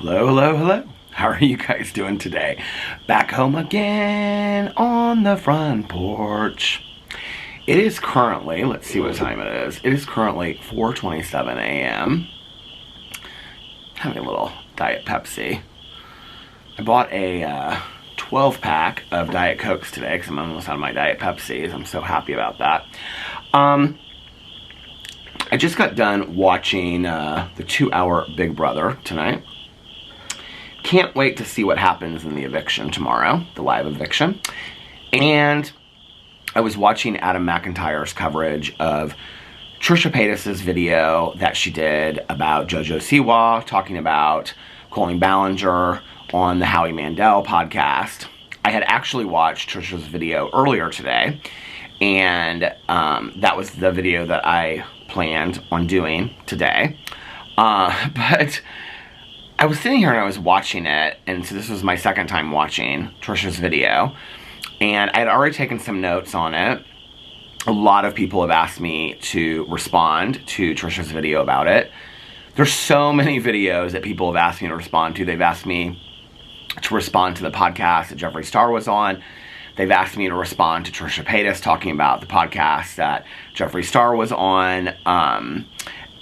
Hello, hello, hello. How are you guys doing today? Back home again on the front porch. It is currently, let's see what time it is. It is currently 4:27 a.m. Having a little Diet Pepsi. I bought a 12-pack of Diet Cokes today because I'm almost out of my Diet Pepsis. I'm so happy about that. I just got done watching the 2-hour Big Brother tonight. Can't wait to see what happens in the eviction tomorrow, the live eviction. And I was watching Adam McIntyre's coverage of Trisha Paytas' video that she did about Jojo Siwa, talking about Colleen Ballinger on the Howie Mandel podcast. I had actually watched Trisha's video earlier today, and that was the video that I planned on doing today. But I was sitting here and I was watching it, and so this was my second time watching Trisha's video, and I had already taken some notes on it. A lot of people have asked me to respond to Trisha's video about it. There's so many videos that people have asked me to respond to. They've asked me to respond to the podcast that Jeffree Star was on. They've asked me to respond to Trisha Paytas talking about the podcast that Jeffree Star was on.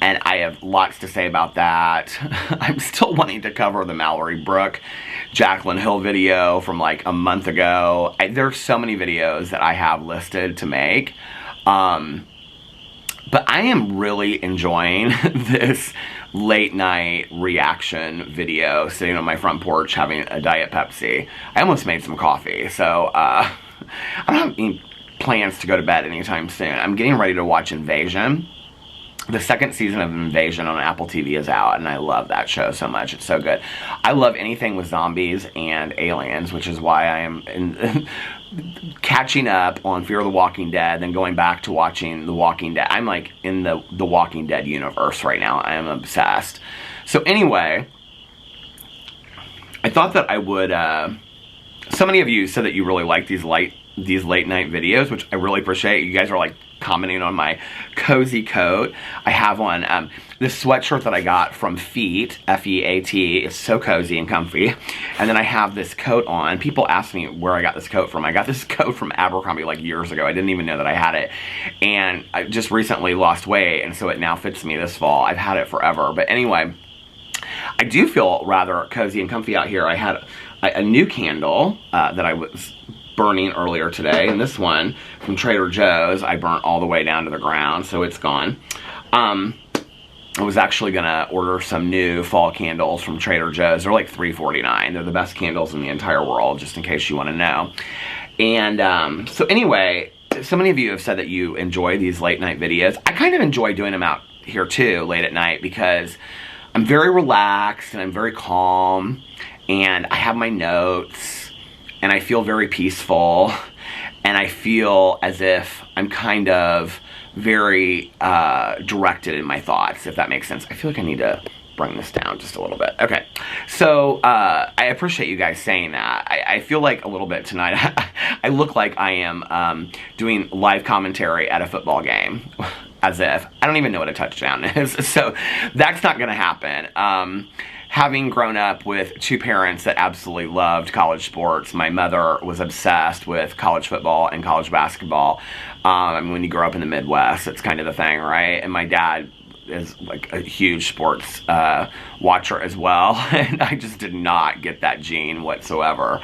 And I have lots to say about that. I'm still wanting to cover the Mallory Brooke, Jaclyn Hill video from like a month ago. There's so many videos that I have listed to make. But I am really enjoying this late night reaction video, sitting on my front porch having a Diet Pepsi. I almost made some coffee, so I don't have any plans to go to bed anytime soon. I'm getting ready to watch Invasion. The second season of Invasion on Apple TV is out, and I love that show so much. It's so good. I love anything with zombies and aliens, which is why I am catching up on Fear the Walking Dead, then going back to watching The Walking Dead. I'm like in the Walking Dead universe right now. I am obsessed. So anyway, I thought that I would... so many of you said that you really like these late night videos, which I really appreciate. You guys are like commenting on my cozy coat. I have on this sweatshirt that I got from Feet, F-E-A-T. It's so cozy and comfy. And then I have this coat on. People ask me where I got this coat from. I got this coat from Abercrombie like years ago. I didn't even know that I had it. And I just recently lost weight, and so it now fits me this fall. I've had it forever. But anyway, I do feel rather cozy and comfy out here. I had a new candle that I was burning earlier today, and this one from Trader Joe's I burnt all the way down to the ground, so it's gone. I was actually gonna order some new fall candles from Trader Joe's. They're like $3.49. They're the best candles in the entire world, just in case you want to know. And so anyway, so many of you have said that you enjoy these late night videos. I kind of enjoy doing them out here too, late at night, because I'm very relaxed and I'm very calm, and I have my notes, and I feel very peaceful, and I feel as if I'm kind of very directed in my thoughts, if that makes sense. I feel like I need to bring this down just a little bit. Okay, so I appreciate you guys saying that. I feel like a little bit tonight, I look like I am doing live commentary at a football game, as if. I don't even know what a touchdown is, so that's not gonna happen. Having grown up with two parents that absolutely loved college sports, my mother was obsessed with college football and college basketball. I mean, when you grow up in the Midwest, it's kind of the thing, right? And my dad is like a huge sports watcher as well, and I just did not get that gene whatsoever.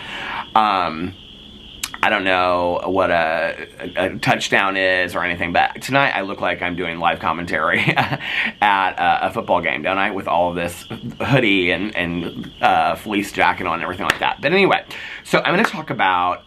I don't know what a touchdown is or anything, but tonight I look like I'm doing live commentary at a football game, don't I? With all of this hoodie and fleece jacket on and everything like that. But anyway, so I'm going to talk about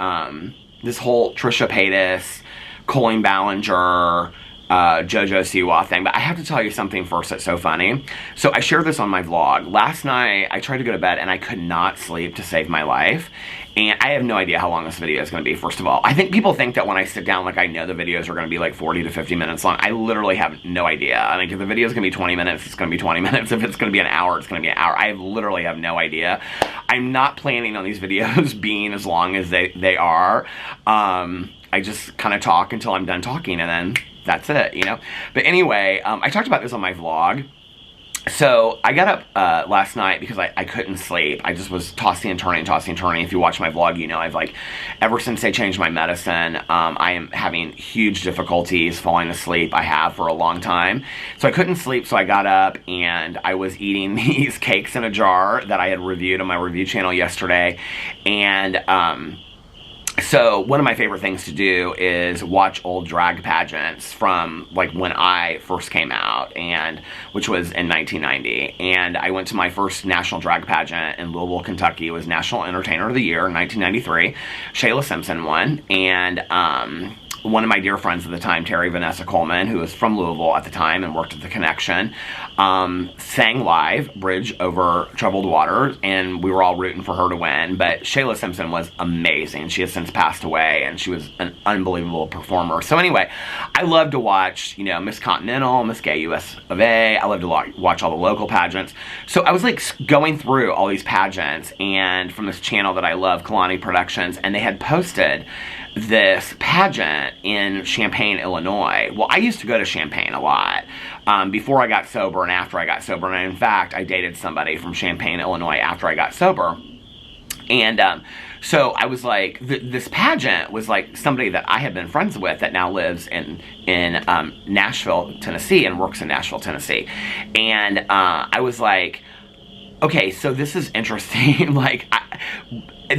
this whole Trisha Paytas, Colleen Ballinger, Jojo Siwa thing. But I have to tell you something first that's so funny. So I shared this on my vlog. Last night, I tried to go to bed and I could not sleep to save my life. And I have no idea how long this video is going to be, first of all. I think people think that when I sit down, like, I know the videos are going to be like 40 to 50 minutes long. I literally have no idea. I mean, if the video is going to be 20 minutes, it's going to be 20 minutes. If it's going to be an hour, it's going to be an hour. I literally have no idea. I'm not planning on these videos being as long as they are. I just kind of talk until I'm done talking, and then that's it, you know? But anyway, I talked about this on my vlog. So I got up last night because I couldn't sleep. I just was tossing and turning, tossing and turning. If you watch my vlog, you know I've like, ever since they changed my medicine, I am having huge difficulties falling asleep. I have for a long time. So I couldn't sleep, so I got up and I was eating these cakes in a jar that I had reviewed on my review channel yesterday. And so one of my favorite things to do is watch old drag pageants from like when I first came out, and which was in 1990. And I went to my first national drag pageant in Louisville, Kentucky. It was National Entertainer of the Year in 1993. Shayla Simpson won, and one of my dear friends at the time, Terry Vanessa Coleman, who was from Louisville at the time and worked at The Connection, sang live, Bridge Over Troubled Waters, and we were all rooting for her to win. But Shayla Simpson was amazing. She has since passed away, and she was an unbelievable performer. So anyway, I love to watch, you know, Miss Continental, Miss Gay US of A. I love to watch all the local pageants. So I was like going through all these pageants, and from this channel that I love, Kalani Productions, and they had posted this pageant in Champaign, Illinois. Well, I used to go to Champaign a lot before I got sober and after I got sober. And in fact, I dated somebody from Champaign, Illinois after I got sober. And so I was like, this pageant was like somebody that I had been friends with that now lives in Nashville, Tennessee, and works in Nashville, Tennessee. And I was like, okay, so this is interesting. Like,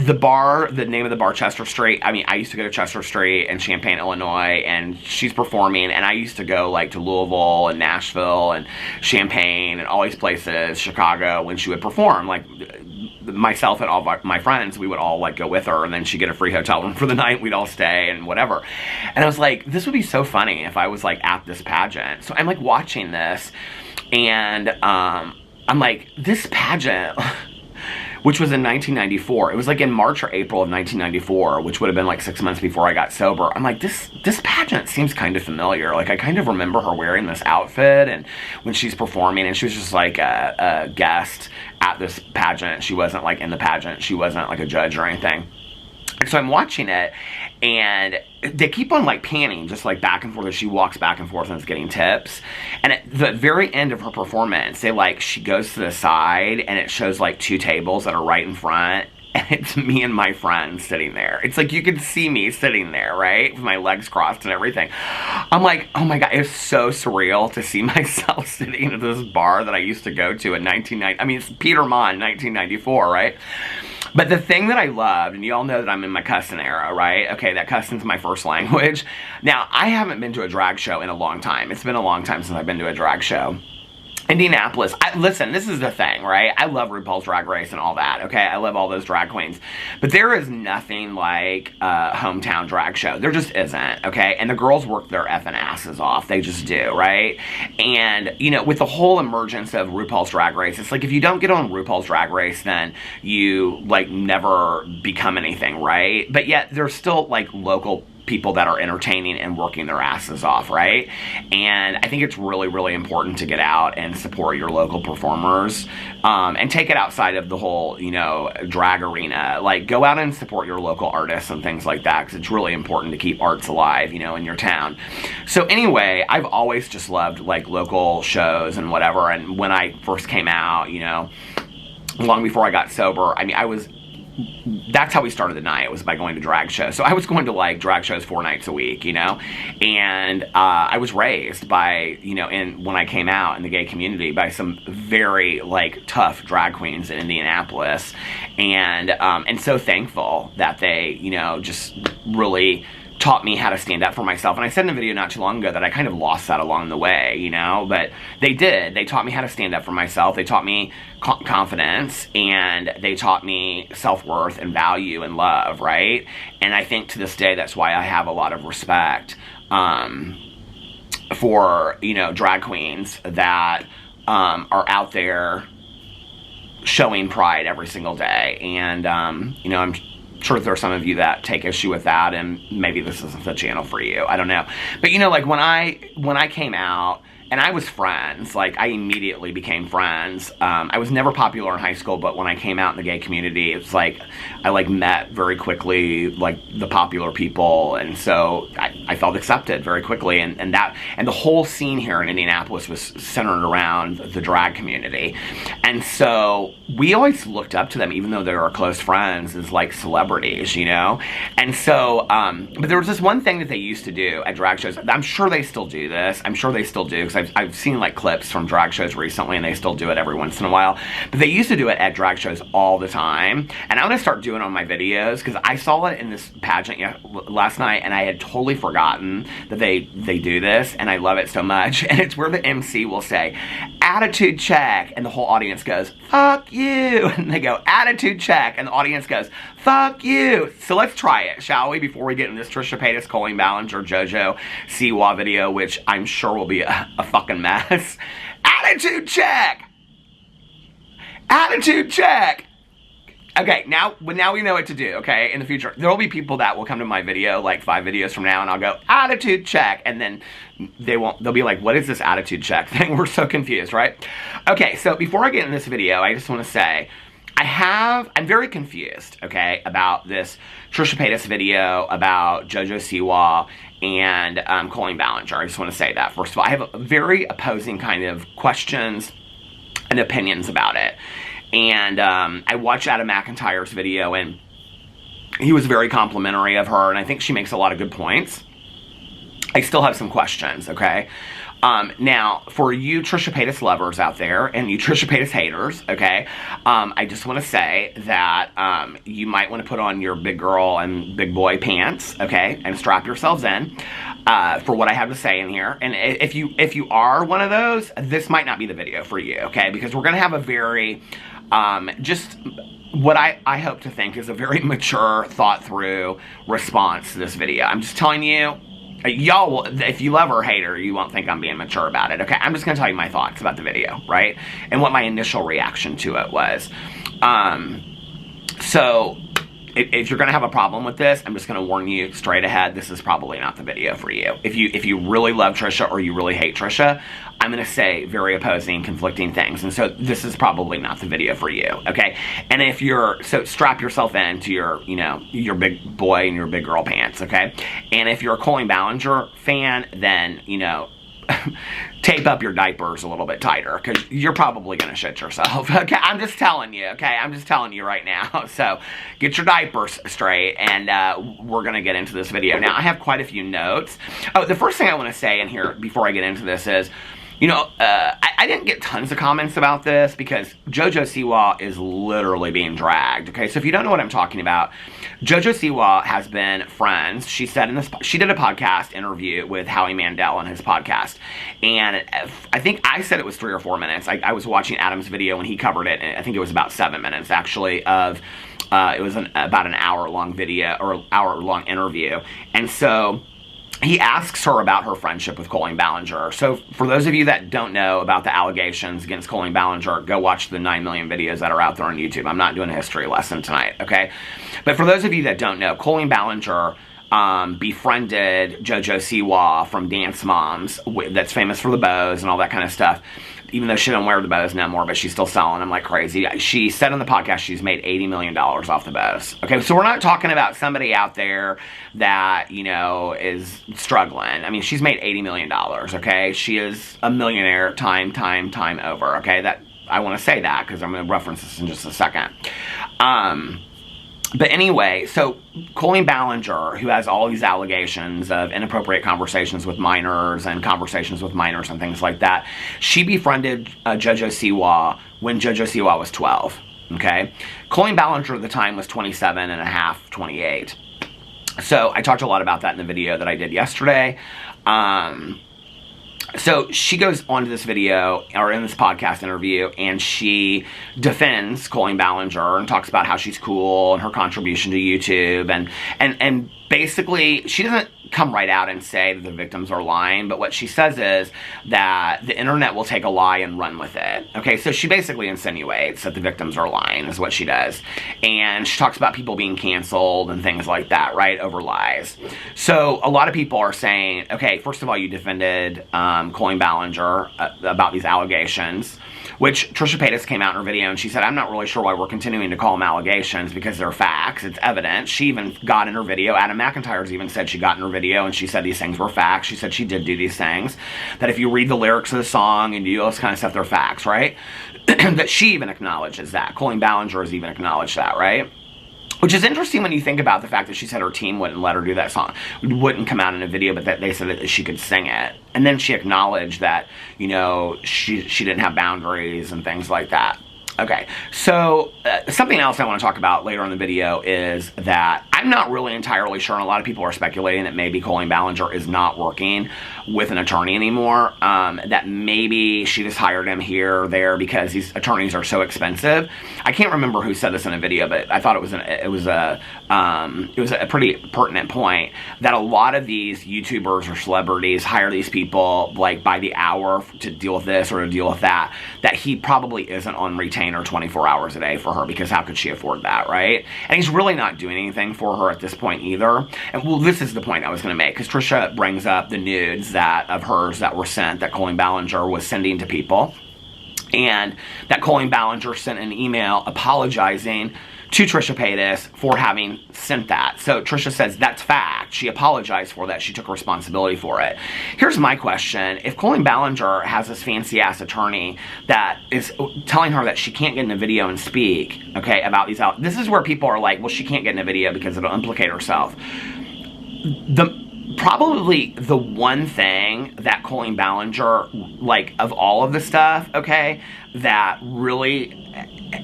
the bar, the name of the bar, Chester Street. I mean, I used to go to Chester Street in Champaign, Illinois, and she's performing, and I used to go, like, to Louisville and Nashville and Champaign and all these places, Chicago, when she would perform. Like, myself and all of my friends, we would all, like, go with her, and then she'd get a free hotel room for the night, we'd all stay, and whatever. And I was like, this would be so funny if I was, like, at this pageant. So I'm, like, watching this, and I'm like, this pageant, which was in 1994, it was like in March or April of 1994, which would have been like 6 months before I got sober. I'm like, this pageant seems kind of familiar. Like, I kind of remember her wearing this outfit, and when she's performing, and she was just like a guest at this pageant. She wasn't like in the pageant. She wasn't like a judge or anything. So I'm watching it, and they keep on like panning just like back and forth as she walks back and forth and is getting tips. And at the very end of her performance, she goes to the side, and it shows like two tables that are right in front, and it's me and my friend sitting there. It's like you can see me sitting there, right, with my legs crossed and everything. I'm like, oh my god, it's so surreal to see myself sitting at this bar that I used to go to in 1990. I mean, it's Peter Monn, 1994, right? But the thing that I loved, and you all know that I'm in my cussing era, right? Okay, that cussing's my first language. Now, I haven't been to a drag show in a long time. It's been a long time since I've been to a drag show. Indianapolis. Listen, this is the thing, right? I love RuPaul's Drag Race and all that, okay? I love all those drag queens. But there is nothing like a hometown drag show. There just isn't, okay? And the girls work their effing asses off. They just do, right? And, you know, with the whole emergence of RuPaul's Drag Race, it's like if you don't get on RuPaul's Drag Race, then you, like, never become anything, right? But yet, there's still, like, local people that are entertaining and working their asses off, right? And I think it's really, really important to get out and support your local performers, and take it outside of the whole, you know, drag arena. Like, go out and support your local artists and things like that, because it's really important to keep arts alive, you know, in your town. So anyway, I've always just loved, like, local shows and whatever, and when I first came out, you know, long before I got sober, I mean, that's how we started the night, was by going to drag shows. So I was going to, like, drag shows 4 nights a week, you know, and I was raised by, you know, when I came out in the gay community, by some very, like, tough drag queens in Indianapolis, and so thankful that they, you know, just really taught me how to stand up for myself. And I said in a video not too long ago that I kind of lost that along the way, you know, but they did. They taught me how to stand up for myself. They taught me confidence, and they taught me self-worth and value and love, right? And I think to this day, that's why I have a lot of respect for, you know, drag queens that are out there showing pride every single day. And, you know, I'm sure there are some of you that take issue with that, and maybe this isn't the channel for you. I don't know. But, you know, like, when I came out And I was friends. Like, I immediately became friends. I was never popular in high school, but when I came out in the gay community, it was like, I like met very quickly, like, the popular people, and so I felt accepted very quickly, and the whole scene here in Indianapolis was centered around the drag community. And so we always looked up to them, even though they were our close friends, as like celebrities, you know? And so, but there was this one thing that they used to do at drag shows. I'm sure they still do this. I'm sure they still do, because I've seen like clips from drag shows recently, and they still do it every once in a while. But they used to do it at drag shows all the time. And I'm gonna start doing it on my videos, because I saw it in this pageant last night, and I had totally forgotten that they do this, and I love it so much. And it's where the MC will say, "Attitude check," and the whole audience goes, "Fuck you," and they go, "Attitude check," and the audience goes, "Fuck you." So let's try it, shall we, before we get in this Trisha Paytas, Colleen Ballinger Jojo Siwa video, which I'm sure will be a fucking mess. Attitude check! Attitude check! Okay, now we know what to do, okay? In the future, there will be people that will come to my video, like 5 videos from now, and I'll go, "Attitude check," and then they'll be like, "What is this attitude check thing?" We're so confused, right? Okay, so before I get in this video, I just want to say, I'm very confused, okay, about this Trisha Paytas video about Jojo Siwa and Colleen Ballinger. I just want to say that, first of all. I have a very opposing kind of questions and opinions about it. And I watched Adam McIntyre's video, and he was very complimentary of her, and I think she makes a lot of good points. I still have some questions, okay? Now, for you Trisha Paytas lovers out there, and you Trisha Paytas haters, okay, I just want to say that you might want to put on your big girl and big boy pants, okay, and strap yourselves in for what I have to say in here. And if you are one of those, this might not be the video for you, okay, because we're going to have a very, just what I hope to think is a very mature, thought-through response to this video. I'm just telling you, y'all will, if you love or hate her, you won't think I'm being mature about it, okay? I'm just going to tell you my thoughts about the video, right? And what my initial reaction to it was. So, if you're going to have a problem with this, I'm just going to warn you straight ahead, this is probably not the video for you. If you really love Trisha or you really hate Trisha, I'm going to say very opposing, conflicting things. And so this is probably not the video for you, okay? And if you're, so strap yourself into your, you know, your big boy and your big girl pants, okay? And if you're a Colleen Ballinger fan, then, you know, tape up your diapers a little bit tighter, because you're probably going to shit yourself, okay? I'm just telling you, okay? I'm just telling you right now. So get your diapers straight, and we're going to get into this video. Now, I have quite a few notes. Oh, the first thing I want to say in here before I get into this is, you know, I didn't get tons of comments about this because Jojo Siwa is literally being dragged, okay? So if you don't know what I'm talking about, Jojo Siwa has been friends. She said in this, she did a podcast interview with Howie Mandel on his podcast, and I think I said it was 3 or 4 minutes. I was watching Adam's video and he covered it, and I think it was about 7 minutes actually of, it was about an hour-long video, or hour-long interview, and so he asks her about her friendship with Colleen Ballinger. So for those of you that don't know about the allegations against Colleen Ballinger, go watch the 9 million videos that are out there on YouTube. I'm not doing a history lesson tonight, okay? But for those of you that don't know, Colleen Ballinger befriended Jojo Siwa from Dance Moms, that's famous for the bows and all that kind of stuff. Even though she don't wear the bows no more, but she's still selling them like crazy. She said on the podcast she's made $80 million off the bows. Okay, so we're not talking about somebody out there that, you know, is struggling. I mean, she's made $80 million, okay? She is a millionaire time over, okay? That, I want to say that because I'm going to reference this in just a second. But anyway, so Colleen Ballinger, who has all these allegations of inappropriate conversations with minors and conversations with minors and things like that, she befriended Jojo Siwa when Jojo Siwa was 12, okay? Colleen Ballinger at the time was 27 and a half, 28. So I talked a lot about that in the video that I did yesterday. So she goes onto this video, or in this podcast interview, and she defends Colleen Ballinger and talks about how she's cool and her contribution to YouTube, and basically she doesn't come right out and say that the victims are lying, but what she says is that the internet will take a lie and run with it. Okay, so she basically insinuates that the victims are lying is what she does. And she talks about people being canceled and things like that, right, over lies. So a lot of people are saying, okay, first of all, you defended Colleen Ballinger about these allegations, which Trisha Paytas came out in her video and she said, I'm not really sure why we're continuing to call them allegations because they're facts. It's evidence. She even got in her video. Adam McIntyre's even said she got in her video and she said these things were facts. She said she did do these things. That if you read the lyrics of the song and do all this kind of stuff, they're facts, right? That she even acknowledges that. Colleen Ballinger has even acknowledged that, right? Which is interesting when you think about the fact that she said her team wouldn't let her do that song. Wouldn't come out in a video, but that they said that she could sing it. And then she acknowledged that, you know, she didn't have boundaries and things like that. Okay, so something else I want to talk about later in the video is that I'm not really entirely sure, and a lot of people are speculating that maybe Colleen Ballinger is not working with an attorney anymore, that maybe she just hired him here or there because these attorneys are so expensive. I can't remember who said this in a video, but I thought it was a pretty pertinent point that a lot of these YouTubers or celebrities hire these people like by the hour to deal with this or to deal with that he probably isn't on retainer 24 hours a day for her, because how could she afford that, right? And he's really not doing anything for her at this point either. And well, this is the point I was going to make, because Trisha brings up the nudes of hers that were sent, that Colleen Ballinger was sending to people, and that Colleen Ballinger sent an email apologizing to Trisha Paytas for having sent that. So Trisha says that's fact. She apologized for that. She took responsibility for it. Here's my question. If Colleen Ballinger has this fancy-ass attorney that is telling her that she can't get in a video and speak, okay, about these out, this is where people are like, well, she can't get in a video because it'll implicate herself. Probably the one thing that Colleen Ballinger, like, of all of the stuff, okay, that really,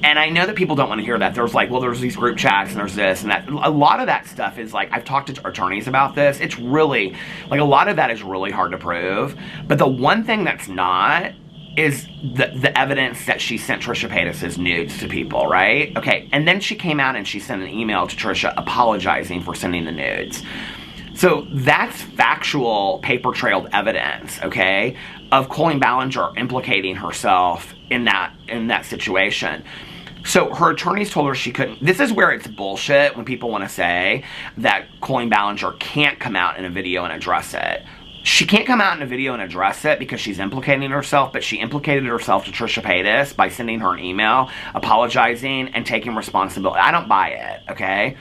and I know that people don't want to hear that. There's like, well, there's these group chats and there's this and that. A lot of that stuff is like, I've talked to attorneys about this. It's really, like, a lot of that is really hard to prove. But the one thing that's not is the evidence that she sent Trisha Paytas' nudes to people, right? Okay, and then she came out and she sent an email to Trisha apologizing for sending the nudes. So that's factual, paper-trailed evidence, okay, of Colleen Ballinger implicating herself in that situation. So her attorneys told her she couldn't. This is where it's bullshit when people want to say that Colleen Ballinger can't come out in a video and address it. She can't come out in a video and address it because she's implicating herself, but she implicated herself to Trisha Paytas by sending her an email, apologizing, and taking responsibility. I don't buy it, okay?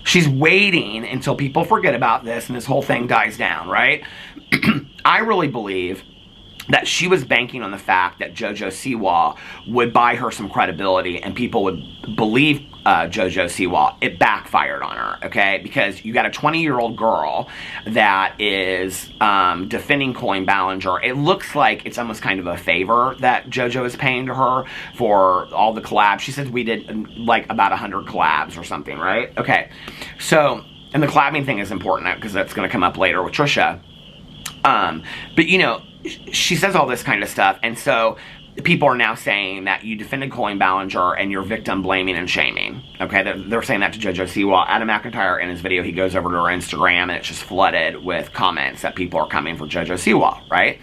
She's waiting until people forget about this and this whole thing dies down, right? I really believe that she was banking on the fact that Jojo Siwa would buy her some credibility and people would believe Jojo Siwa. It backfired on her, okay? Because you got a 20-year-old girl that is defending Colleen Ballinger. It looks like it's almost kind of a favor that Jojo is paying to her for all the collabs. She says we did like about 100 collabs or something, right? Okay, so, and the collabing thing is important because that's going to come up later with Trisha. But, you know, she says all this kind of stuff, and so people are now saying that you defended Colleen Ballinger and you're victim blaming and shaming. Okay, they're saying that to Jojo Siwa. Adam McIntyre, in his video, he goes over to her Instagram and it's just flooded with comments that people are coming for Jojo Siwa, right?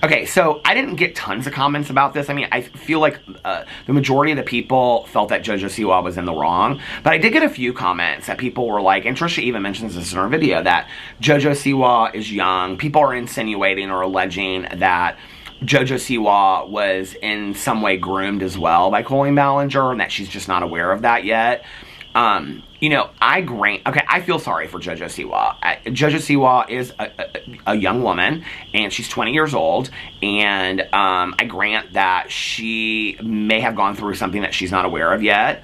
Okay, so I didn't get tons of comments about this. I mean, I feel like the majority of the people felt that Jojo Siwa was in the wrong, but I did get a few comments that people were like, and Trisha even mentions this in her video, that Jojo Siwa is young. People are insinuating or alleging that Jojo Siwa was in some way groomed as well by Colleen Ballinger and that she's just not aware of that yet. You know, I feel sorry for Jojo Siwa. Jojo Siwa is a young woman, and she's 20 years old, and I grant that she may have gone through something that she's not aware of yet.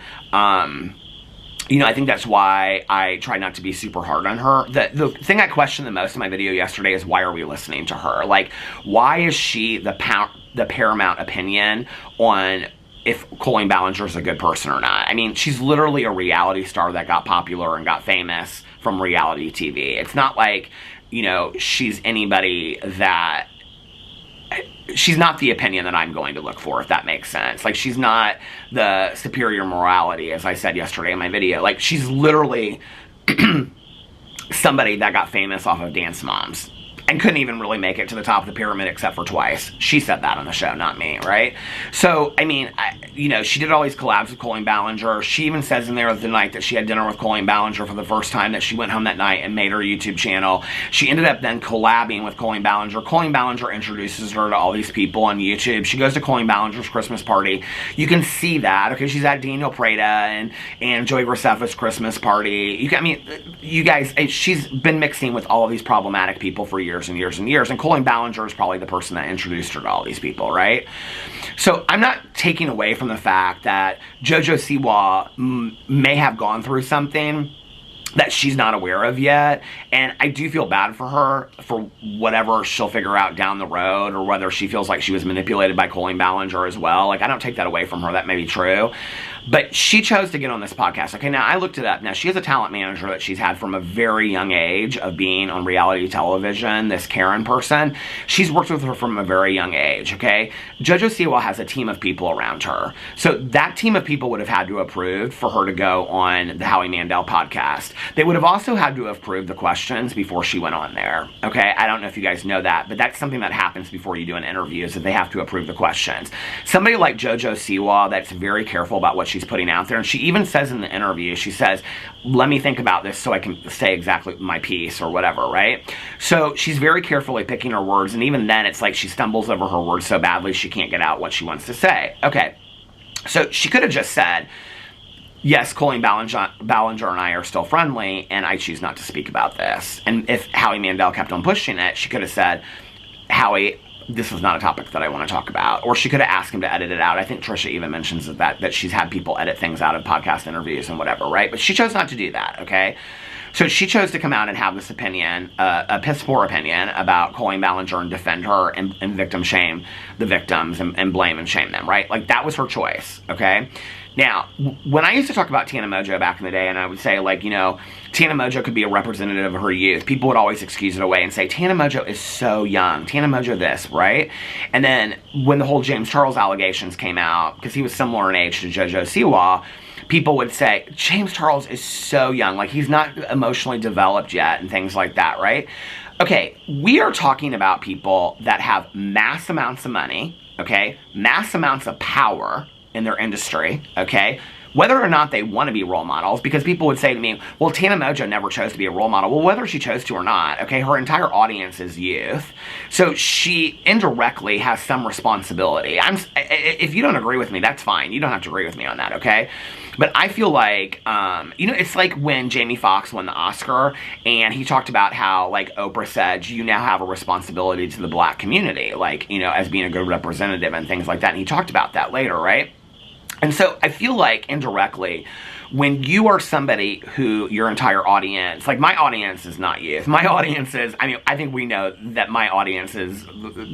You know, I think that's why I try not to be super hard on her. The thing I questioned the most in my video yesterday is, why are we listening to her? Like, why is she the paramount opinion on if Colleen Ballinger is a good person or not? I mean, she's literally a reality star that got popular and got famous from reality TV. It's not like, you know, she's anybody that... She's not the opinion that I'm going to look for, if that makes sense. Like, she's not the superior morality, as I said yesterday in my video. Like, she's literally somebody that got famous off of Dance Moms and couldn't even really make it to the top of the pyramid except for twice. She said that on the show, not me, right? So, I mean, she did all these collabs with Colleen Ballinger. She even says in there the night that she had dinner with Colleen Ballinger for the first time that she went home that night and made her YouTube channel. She ended up then collabing with Colleen Ballinger. Colleen Ballinger introduces her to all these people on YouTube. She goes to Colleen Ballinger's Christmas party. You can see that, okay? She's at Daniel Prada and Joey Graceffa's Christmas party. You guys, she's been mixing with all of these problematic people for years and years and years, and Colleen Ballinger is probably the person that introduced her to all these people, right? So I'm not taking away from the fact that Jojo Siwa may have gone through something that she's not aware of yet, and I do feel bad for her for whatever she'll figure out down the road, or whether she feels like she was manipulated by Colleen Ballinger as well. Like, I don't take that away from her. That may be true. But she chose to get on this podcast. Okay, now I looked it up. Now, she has a talent manager that she's had from a very young age of being on reality television, this Karen person. She's worked with her from a very young age, okay? Jojo Siwa has a team of people around her. So that team of people would have had to approve for her to go on the Howie Mandel podcast. They would have also had to have approved the questions before she went on there, okay? I don't know if you guys know that, but that's something that happens before you do an interview, is that they have to approve the questions. Somebody like Jojo Siwa that's very careful about what she's putting out there, and she even says in the interview, she says, let me think about this so I can say exactly my piece or whatever, right? So she's very carefully picking her words, and even then it's like she stumbles over her words so badly she can't get out what she wants to say. Okay, so she could have just said, yes, Colleen Ballinger and I are still friendly, and I choose not to speak about this. And if Howie Mandel kept on pushing it, she could have said, Howie, this is not a topic that I want to talk about. Or she could have asked him to edit it out. I think Trisha even mentions that she's had people edit things out of podcast interviews and whatever, right? But she chose not to do that, okay? So she chose to come out and have this opinion, a piss-poor opinion about Colleen Ballinger and defend her and victim shame the victims and blame and shame them, right? Like, that was her choice, okay? Now, when I used to talk about Tana Mongeau back in the day, and I would say, like, Tana Mongeau could be a representative of her youth, people would always excuse it away and say, Tana Mongeau is so young. Tana Mongeau this, right? And then when the whole James Charles allegations came out, because he was similar in age to Jojo Siwa, people would say, James Charles is so young. Like, he's not emotionally developed yet and things like that, right? Okay, we are talking about people that have mass amounts of money, okay? Mass amounts of power in their industry, okay? Whether or not they want to be role models, because people would say to me, well, Tana Mongeau never chose to be a role model. Well, whether she chose to or not, okay, her entire audience is youth. So she indirectly has some responsibility. If you don't agree with me, that's fine. You don't have to agree with me on that, okay? But I feel like, it's like when Jamie Foxx won the Oscar, and he talked about how, like, Oprah said, you now have a responsibility to the black community, like, as being a good representative and things like that. And he talked about that later, right? And so I feel like indirectly, when you are somebody who your entire audience, like, my audience is not youth. My audience is, I think we know that my audience is,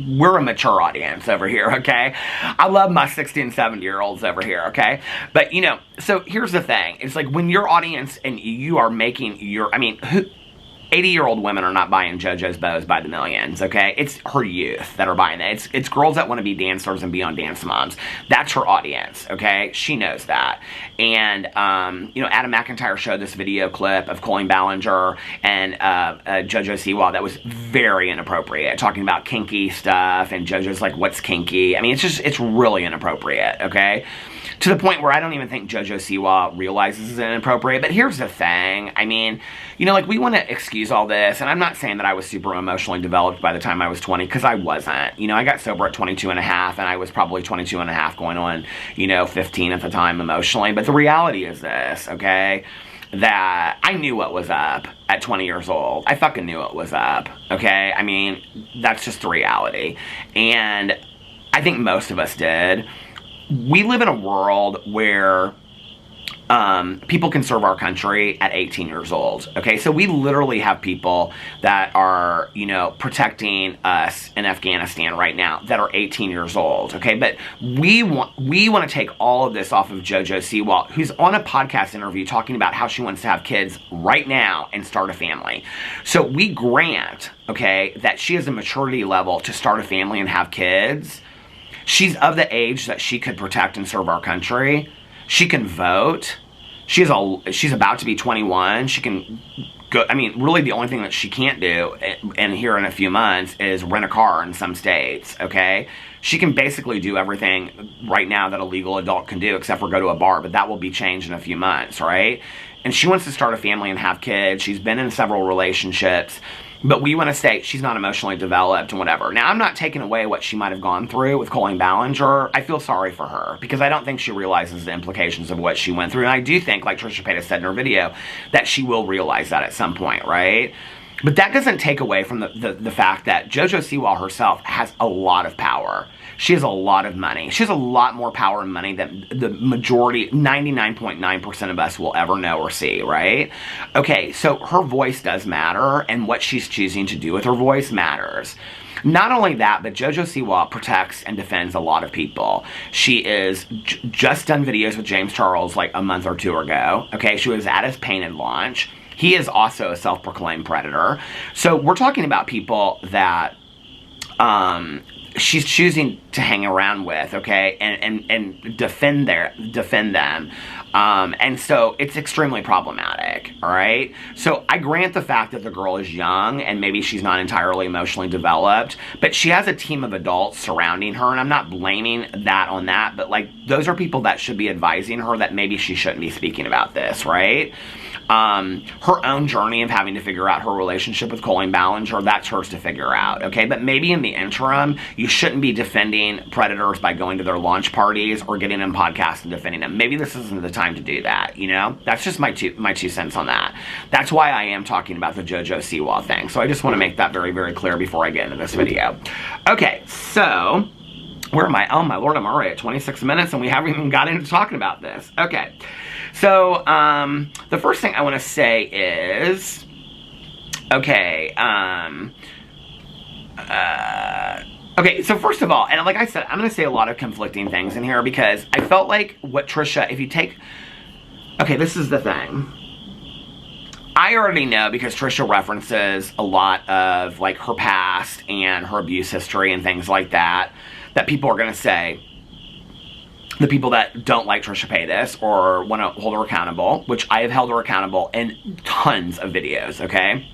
we're a mature audience over here, okay? I love my 60 and 70-year-olds over here, okay? But, so here's the thing. It's like, when your audience and you are making your, 80-year-old women are not buying JoJo's bows by the millions, okay? It's her youth that are buying that. It's girls that want to be dancers and be on Dance Moms. That's her audience, okay? She knows that. And, Adam McIntyre showed this video clip of Colleen Ballinger and Jojo Siwa that was very inappropriate, talking about kinky stuff, and JoJo's like, what's kinky? It's really inappropriate, okay? To the point where I don't even think Jojo Siwa realizes it's inappropriate. But here's the thing. We want to excuse all this. And I'm not saying that I was super emotionally developed by the time I was 20, because I wasn't. I got sober at 22 and a half, and I was probably 22 and a half going on, 15 at the time emotionally. But the reality is this, okay? That I knew what was up at 20 years old. I fucking knew what was up, okay? That's just the reality. And I think most of us did. We live in a world where people can serve our country at 18 years old, okay? So we literally have people that are, protecting us in Afghanistan right now that are 18 years old, okay? But we want to take all of this off of Jojo Siwa, who's on a podcast interview talking about how she wants to have kids right now and start a family. So we grant, okay, that she has a maturity level to start a family and have kids. She's of the age that she could protect and serve our country. She can vote. she's about to be 21. She can go, I mean, really the only thing that she can't do in here in a few months is rent a car in some states, okay? She can basically do everything right now that a legal adult can do except for go to a bar, but that will be changed in a few months, right? And she wants to start a family and have kids. She's been in several relationships, but we want to say she's not emotionally developed and whatever. Now, I'm not taking away what she might have gone through with Colleen Ballinger. I feel sorry for her because I don't think she realizes the implications of what she went through. And I do think, like Trisha Paytas said in her video, that she will realize that at some point, right? But that doesn't take away from the fact that Jojo Siwa herself has a lot of power. She has a lot of money. She has a lot more power and money than the majority, 99.9% of us will ever know or see, right? Okay, so her voice does matter, and what she's choosing to do with her voice matters. Not only that, but Jojo Siwa protects and defends a lot of people. She is just done videos with James Charles like a month or two ago. Okay, she was at his painted launch. He is also a self-proclaimed predator. So we're talking about people that she's choosing to hang around with, okay, and defend them. And so it's extremely problematic, all right? So I grant the fact that the girl is young and maybe she's not entirely emotionally developed, but she has a team of adults surrounding her, and I'm not blaming that on that, but like those are people that should be advising her that maybe she shouldn't be speaking about this, right? Her own journey of having to figure out her relationship with Colleen Ballinger, that's hers to figure out, okay? But maybe in the interim, you shouldn't be defending predators by going to their launch parties or getting them podcasts and defending them. Maybe this isn't the time to do that, you know? That's just my two cents on that. That's why I am talking about the Jojo Siwa thing. So I just want to make that very, very clear before I get into this video. Okay, so where am I? Oh my Lord, I'm already at 26 minutes and we haven't even got into talking about this. Okay. So, the first thing I want to say is, okay, okay, so first of all, and like I said, I'm going to say a lot of conflicting things in here because I felt like what Trisha, if you take, okay, this is the thing. I already know because Trisha references a lot of, like, her past and her abuse history and things like that, that people are going to say, the people that don't like Trisha Paytas or want to hold her accountable, which I have held her accountable in tons of videos, okay?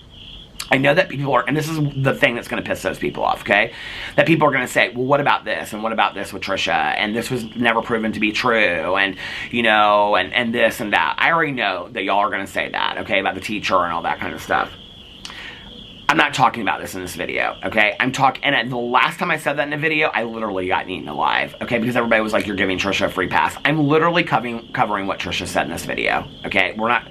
I know that people are, and this is the thing that's going to piss those people off, okay? That people are going to say, well, what about this? And what about this with Trisha? And this was never proven to be true. And, you know, and this and that. I already know that y'all are going to say that, okay? About the teacher and all that kind of stuff. I'm not talking about this in this video, okay? I'm talking, and the last time I said that in a video, I literally got eaten alive, okay? Because everybody was like, you're giving Trisha a free pass. I'm literally covering what Trisha said in this video, okay? We're not,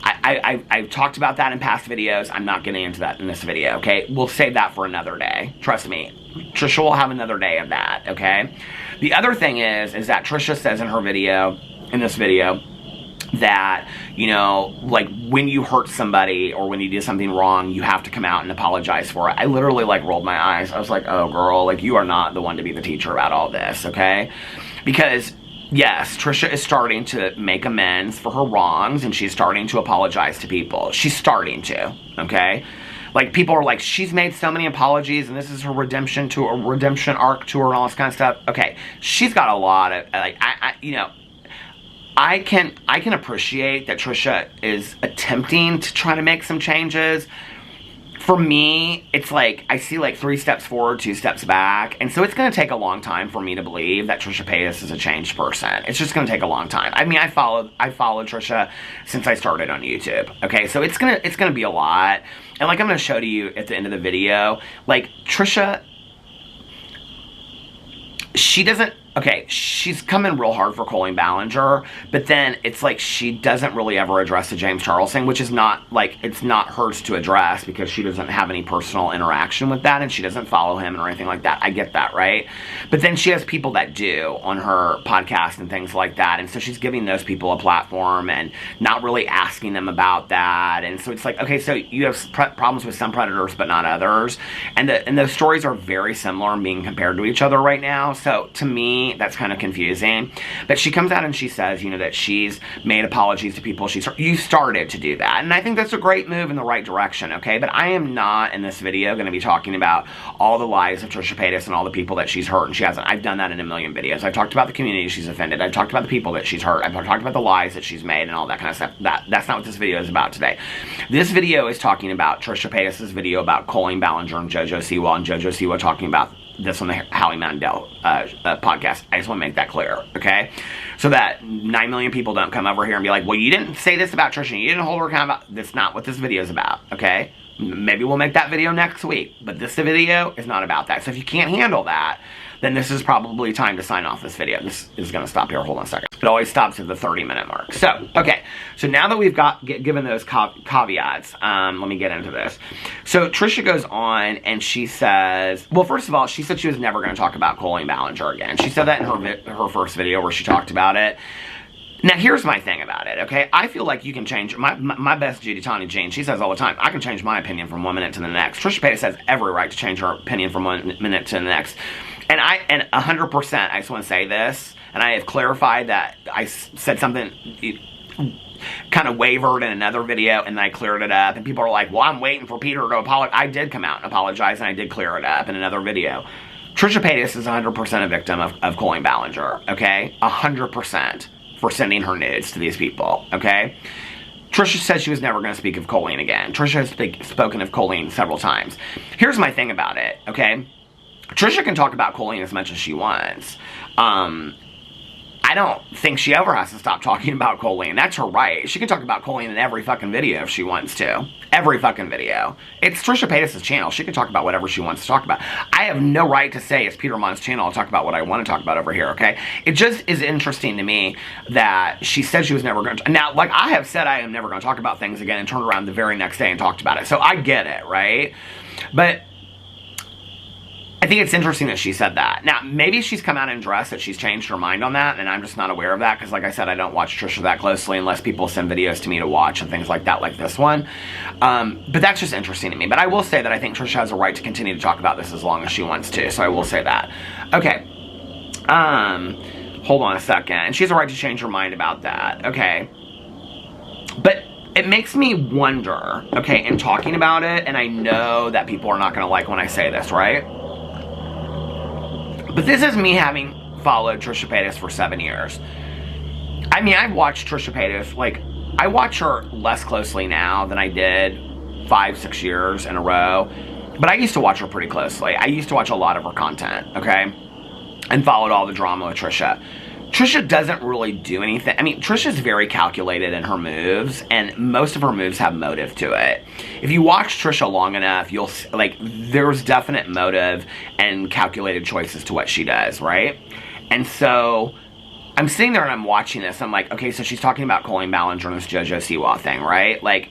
I've talked about that in past videos. I'm not getting into that in this video, okay? We'll save that for another day. Trust me. Trisha will have another day of that, okay? The other thing is that Trisha says in her video, in this video, that, you know, like, when you hurt somebody or when you did something wrong, you have to come out and apologize for it. I literally, like, rolled my eyes. I was like, oh, girl, like, you are not the one to be the teacher about all this, okay? Because, yes, Trisha is starting to make amends for her wrongs, and she's starting to apologize to people. She's starting to, okay? Like, people are like, she's made so many apologies, and this is her redemption arc to her and all this kind of stuff. Okay, she's got a lot of, like, you know, I can appreciate that Trisha is attempting to try to make some changes. For me, it's like, I see like 3 steps forward, 2 steps back. And so it's going to take a long time for me to believe that Trisha Paytas is a changed person. It's just going to take a long time. I mean, I followed Trisha since I started on YouTube. Okay, so it's going to be a lot. And like I'm going to show to you at the end of the video, like Trisha, she doesn't, okay, she's coming real hard for Colleen Ballinger, but then it's like she doesn't really ever address the James Charles thing, which is not, like, it's not hers to address because she doesn't have any personal interaction with that and she doesn't follow him or anything like that. I get that, right? But then she has people that do on her podcast and things like that, and so she's giving those people a platform and not really asking them about that. And so it's like, okay, so you have problems with some predators but not others, and those stories are very similar and being compared to each other right now. So to me, me, that's kind of confusing. But she comes out and she says, you know, that she's made apologies to people. You started to do that. And I think that's a great move in the right direction, okay? But I am not, in this video, going to be talking about all the lies of Trisha Paytas and all the people that she's hurt and she hasn't. I've done that in a million videos. I've talked about the community she's offended. I've talked about the people that she's hurt. I've talked about the lies that she's made and all that kind of stuff. That's not what this video is about today. This video is talking about Trisha Paytas' video about Colleen Ballinger and Jojo Siwa, and Jojo Siwa talking about this on the Howie Mandel podcast. I just want to make that clear, okay? So that 9 million people don't come over here and be like, well, you didn't say this about Trisha, you didn't hold her accountable. That's not what this video is about, okay? Maybe we'll make that video next week, but this video is not about that. So if you can't handle that, then this is probably time to sign off this video. This is going to stop here. Hold on a second. It always stops at the 30-minute mark. So, okay. So now that we've given those caveats, let me get into this. So Trisha goes on and she says, well, first of all, she said she was never going to talk about Colleen Ballinger again. She said that in her first video where she talked about it. Now, here's my thing about it, okay? I feel like you can change, my best Judy Tawny Jean, she says all the time, I can change my opinion from 1 minute to the next. Trisha Paytas has every right to change her opinion from 1 minute to the next. And 100%, I just want to say this, and I have clarified that I said something, kind of wavered in another video, and then I cleared it up, and people are like, well, I'm waiting for Peter to apologize. I did come out and apologize, and I did clear it up in another video. Trisha Paytas is 100% a victim of Colleen Ballinger, okay? 100%. For sending her nudes to these people, okay? Trisha said she was never going to speak of Colleen again. Trisha has spoken of Colleen several times. Here's my thing about it, okay? Trisha can talk about Colleen as much as she wants. I don't think she ever has to stop talking about Colleen. That's her right. She can talk about Colleen in every fucking video if she wants to. Every fucking video. It's Trisha Paytas' channel. She can talk about whatever she wants to talk about. I have no right to say it's Peter Monn's channel. I'll talk about what I want to talk about over here, okay? It just is interesting to me that she said she was never going to... Now, like I have said, I am never going to talk about things again and turned around the very next day and talked about it. So I get it, right? But I think it's interesting that she said that. Now, maybe she's come out and addressed that she's changed her mind on that, and I'm just not aware of that, because like I said, I don't watch Trisha that closely unless people send videos to me to watch and things like that, like this one. But that's just interesting to me. But I will say that I think Trisha has a right to continue to talk about this as long as she wants to, so I will say that. Okay. Hold on a second. And she has a right to change her mind about that. Okay. But it makes me wonder, okay, in talking about it, and I know that people are not going to like when I say this, right? But this is me having followed Trisha Paytas for 7 years. I mean, I've watched Trisha Paytas, like, I watch her less closely now than I did 5-6 years in a row. But I used to watch her pretty closely. I used to watch a lot of her content, okay? And followed all the drama with Trisha. Trisha doesn't really do anything. I mean, Trisha's very calculated in her moves, and most of her moves have motive to it. If you watch Trisha long enough, you'll, like, there's definite motive and calculated choices to what she does, right? And so, I'm sitting there and I'm watching this, I'm like, okay, so she's talking about Colleen Ballinger and this Jojo Siwa thing, right? Like,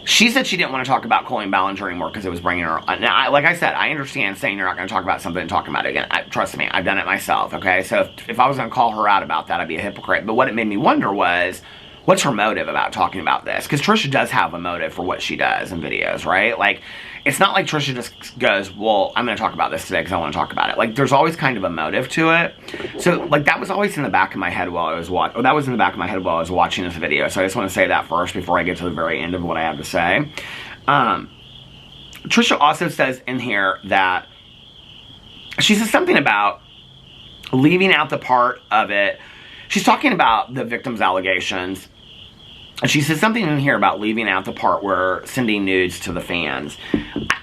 she said she didn't want to talk about Colleen Ballinger anymore because it was bringing her... Now, like I said, I understand saying you're not going to talk about something and talking about it again. Trust me, I've done it myself, okay? So if I was going to call her out about that, I'd be a hypocrite. But what it made me wonder was, what's her motive about talking about this? Because Trisha does have a motive for what she does in videos, right? Like, it's not like Trisha just goes, well, I'm going to talk about this today because I want to talk about it. Like, there's always kind of a motive to it. So, like, that was always in the back of my head while I was watching... that was in the back of my head while I was watching this video. So I just want to say that first before I get to the very end of what I have to say. Trisha also says in here that... she says something about leaving out the part of it. She's talking about the victim's allegations. And she says something in here about leaving out the part where sending nudes to the fans.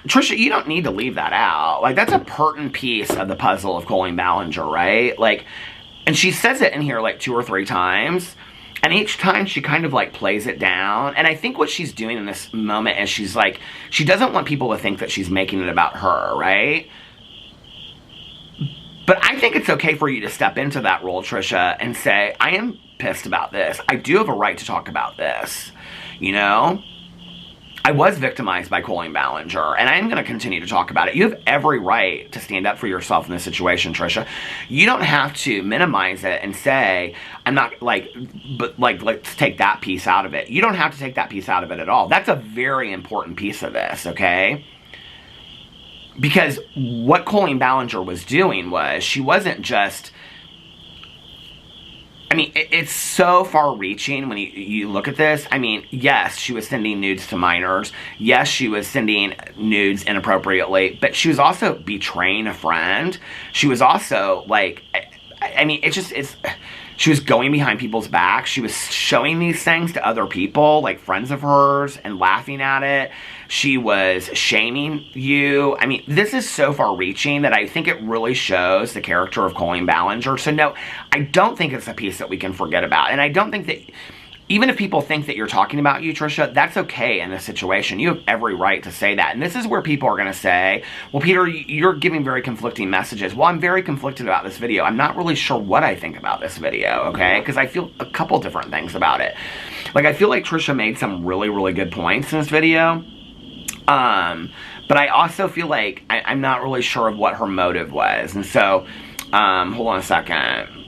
Trisha, you don't need to leave that out. Like, that's a pertinent piece of the puzzle of Colleen Ballinger, right? Like, and she says it in here like 2 or 3 times. And each time she kind of like plays it down. And I think what she's doing in this moment is she's like, she doesn't want people to think that she's making it about her, right? But I think it's okay for you to step into that role, Trisha, and say, I am pissed about this. I do have a right to talk about this. You know? I was victimized by Colleen Ballinger, and I am going to continue to talk about it. You have every right to stand up for yourself in this situation, Trisha. You don't have to minimize it and say, I'm not, like, but, like, let's take that piece out of it. You don't have to take that piece out of it at all. That's a very important piece of this, okay? Because what Colleen Ballinger was doing was, she wasn't just, I mean, it's so far-reaching when you look at this. I mean, yes, she was sending nudes to minors. Yes, she was sending nudes inappropriately. But she was also betraying a friend. She was also, like, I mean, she was going behind people's backs. She was showing these things to other people, like friends of hers, and laughing at it. She was shaming you. I mean, this is so far-reaching that I think it really shows the character of Colleen Ballinger. So no, I don't think it's a piece that we can forget about. And I don't think that, even if people think that you're talking about you, Trisha, that's okay in this situation. You have every right to say that. And this is where people are going to say, well, Peter, you're giving very conflicting messages. Well, I'm very conflicted about this video. I'm not really sure what I think about this video, okay? Because I feel a couple different things about it. Like, I feel like Trisha made some really, really good points in this video. But I also feel like I'm not really sure of what her motive was. And so, hold on a second.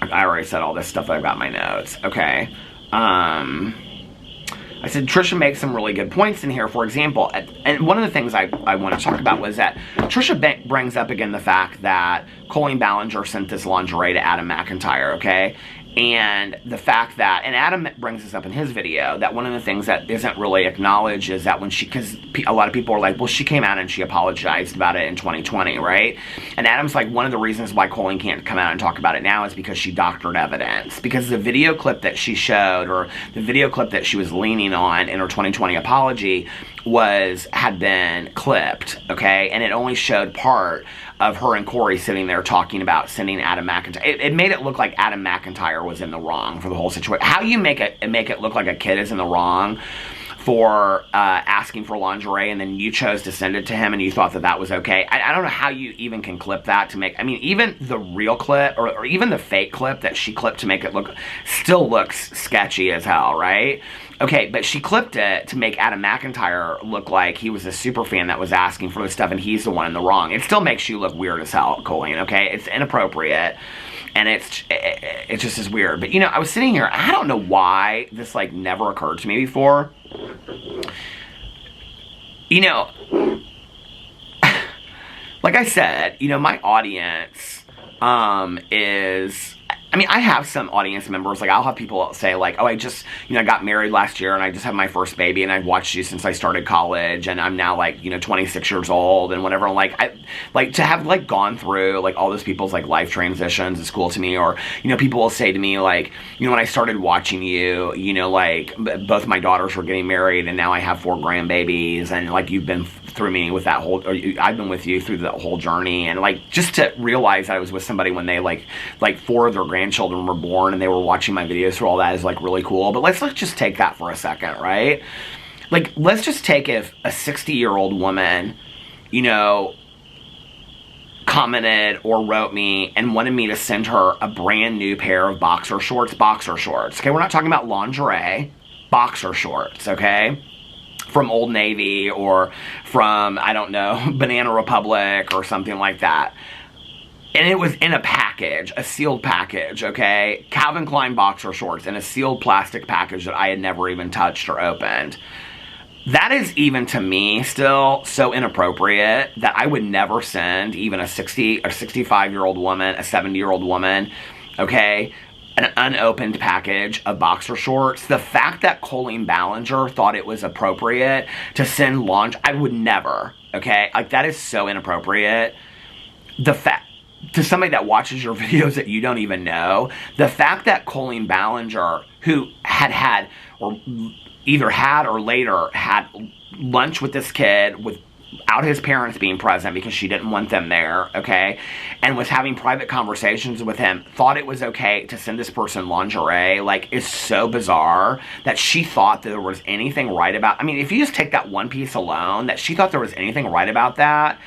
I already said all this stuff that I've got in my notes. Okay. I said Trisha makes some really good points in here. For example, and one of the things I want to talk about was that Trisha brings up again the fact that Colleen Ballinger sent this lingerie to Adam McIntyre, okay? And the fact that, and Adam brings this up in his video, that one of the things that isn't really acknowledged is that when she, because a lot of people are like, well, she came out and she apologized about it in 2020, right? And Adam's like, one of the reasons why Colleen can't come out and talk about it now is because she doctored evidence. Because the video clip that she showed, or the video clip that she was leaning on in her 2020 apology, had been clipped, okay? And it only showed part of her and Corey sitting there talking about sending Adam McIntyre. It made it look like Adam McIntyre was in the wrong for the whole situation. How you make it look like a kid is in the wrong for asking for lingerie, and then you chose to send it to him and you thought that that was okay. I don't know how you even can clip that to make, I mean, even the real clip, or even the fake clip that she clipped to make it look, still looks sketchy as hell, right? Okay, but she clipped it to make Adam McIntyre look like he was a super fan that was asking for this stuff and he's the one in the wrong. It still makes you look weird as hell, Colleen, okay? It's inappropriate, and it's just as weird. But, you know, I was sitting here, I don't know why this, like, never occurred to me before. You know, like I said, you know, my audience is... I mean, I have some audience members, like, I'll have people say, like, oh, I just, you know, I got married last year, and I just had my first baby, and I've watched you since I started college, and I'm now, like, you know, 26 years old, and whatever. Like, to have, like, gone through, like, all those people's, like, life transitions is cool to me. Or, you know, people will say to me, like, you know, when I started watching you, you know, like, both my daughters were getting married, and now I have 4 grandbabies, and, like, you've been through me with that whole, I've been with you through that whole journey. And, like, just to realize I was with somebody when they, like 4 of their grandchildren were born and they were watching my videos through all that is, like, really cool. But let's just take that for a second, right? Like, let's just take if a 60-year-old woman, you know, commented or wrote me and wanted me to send her a brand new pair of boxer shorts, okay? We're not talking about lingerie, boxer shorts, okay? From Old Navy or from, I don't know, Banana Republic or something like that. And it was in a package, a sealed package, okay? Calvin Klein boxer shorts in a sealed plastic package that I had never even touched or opened. That is, even to me, still so inappropriate that I would never send even a 65-year-old woman, a 70-year-old woman, okay, an unopened package of boxer shorts. The fact that Colleen Ballinger thought it was appropriate to send lingerie, I would never, okay? Like, that is so inappropriate. The fact, to somebody that watches your videos that you don't even know, the fact that Colleen Ballinger, who had, or either had or later had lunch with this kid without his parents being present because she didn't want them there, okay, and was having private conversations with him, thought it was okay to send this person lingerie, like, is so bizarre that she thought that there was anything right about, I mean, if you just take that one piece alone, that she thought there was anything right about that.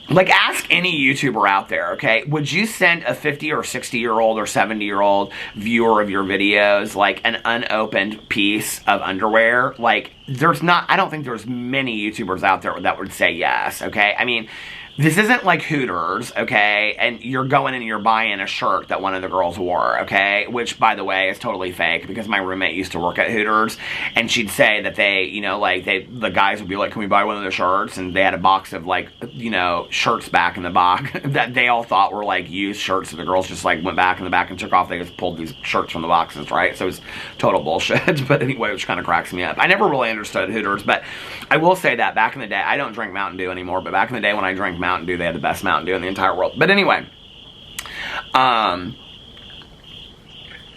Like, ask any YouTuber out there, okay? Would you send a 50 or 60-year-old or 70-year-old viewer of your videos, like, an unopened piece of underwear? Like, I don't think there's many YouTubers out there that would say yes, okay? I mean, This isn't like Hooters, okay? And you're going and you're buying a shirt that one of the girls wore, okay? Which, by the way, is totally fake because my roommate used to work at Hooters and she'd say that they, you know, like, the guys would be like, can we buy one of their shirts? And they had a box of, like, you know, shirts back in the box that they all thought were, like, used shirts. So the girls just, like, went back in the back and took off. They just pulled these shirts from the boxes, right? So it was total bullshit. But anyway, which kind of cracks me up. I never really understood Hooters, but I will say that back in the day, I don't drink Mountain Dew anymore, but back in the day when I drank Mountain Dew, they had the best Mountain Dew in the entire world. But anyway, have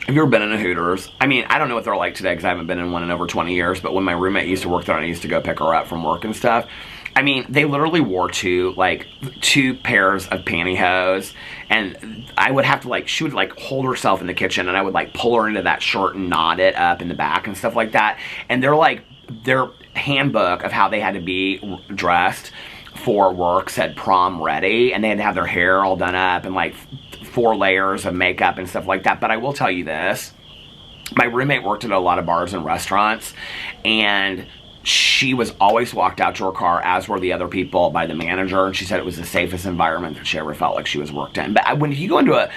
you ever been in a Hooters? I mean, I don't know what they're like today because I haven't been in one in over 20 years, but when my roommate used to work there and I used to go pick her up from work and stuff, I mean, they literally wore two pairs of pantyhose, and I would have to, like, she would, like, hold herself in the kitchen, and I would, like, pull her into that shirt and knot it up in the back and stuff like that, and they're, like, their handbook of how they had to be dressed for work said prom ready, and they had to have their hair all done up and, like, 4 layers of makeup and stuff like that. But I will tell you this, my roommate worked at a lot of bars and restaurants, and she was always walked out to her car, as were the other people, by the manager, and she said it was the safest environment that she ever felt like she was worked in. But when you go into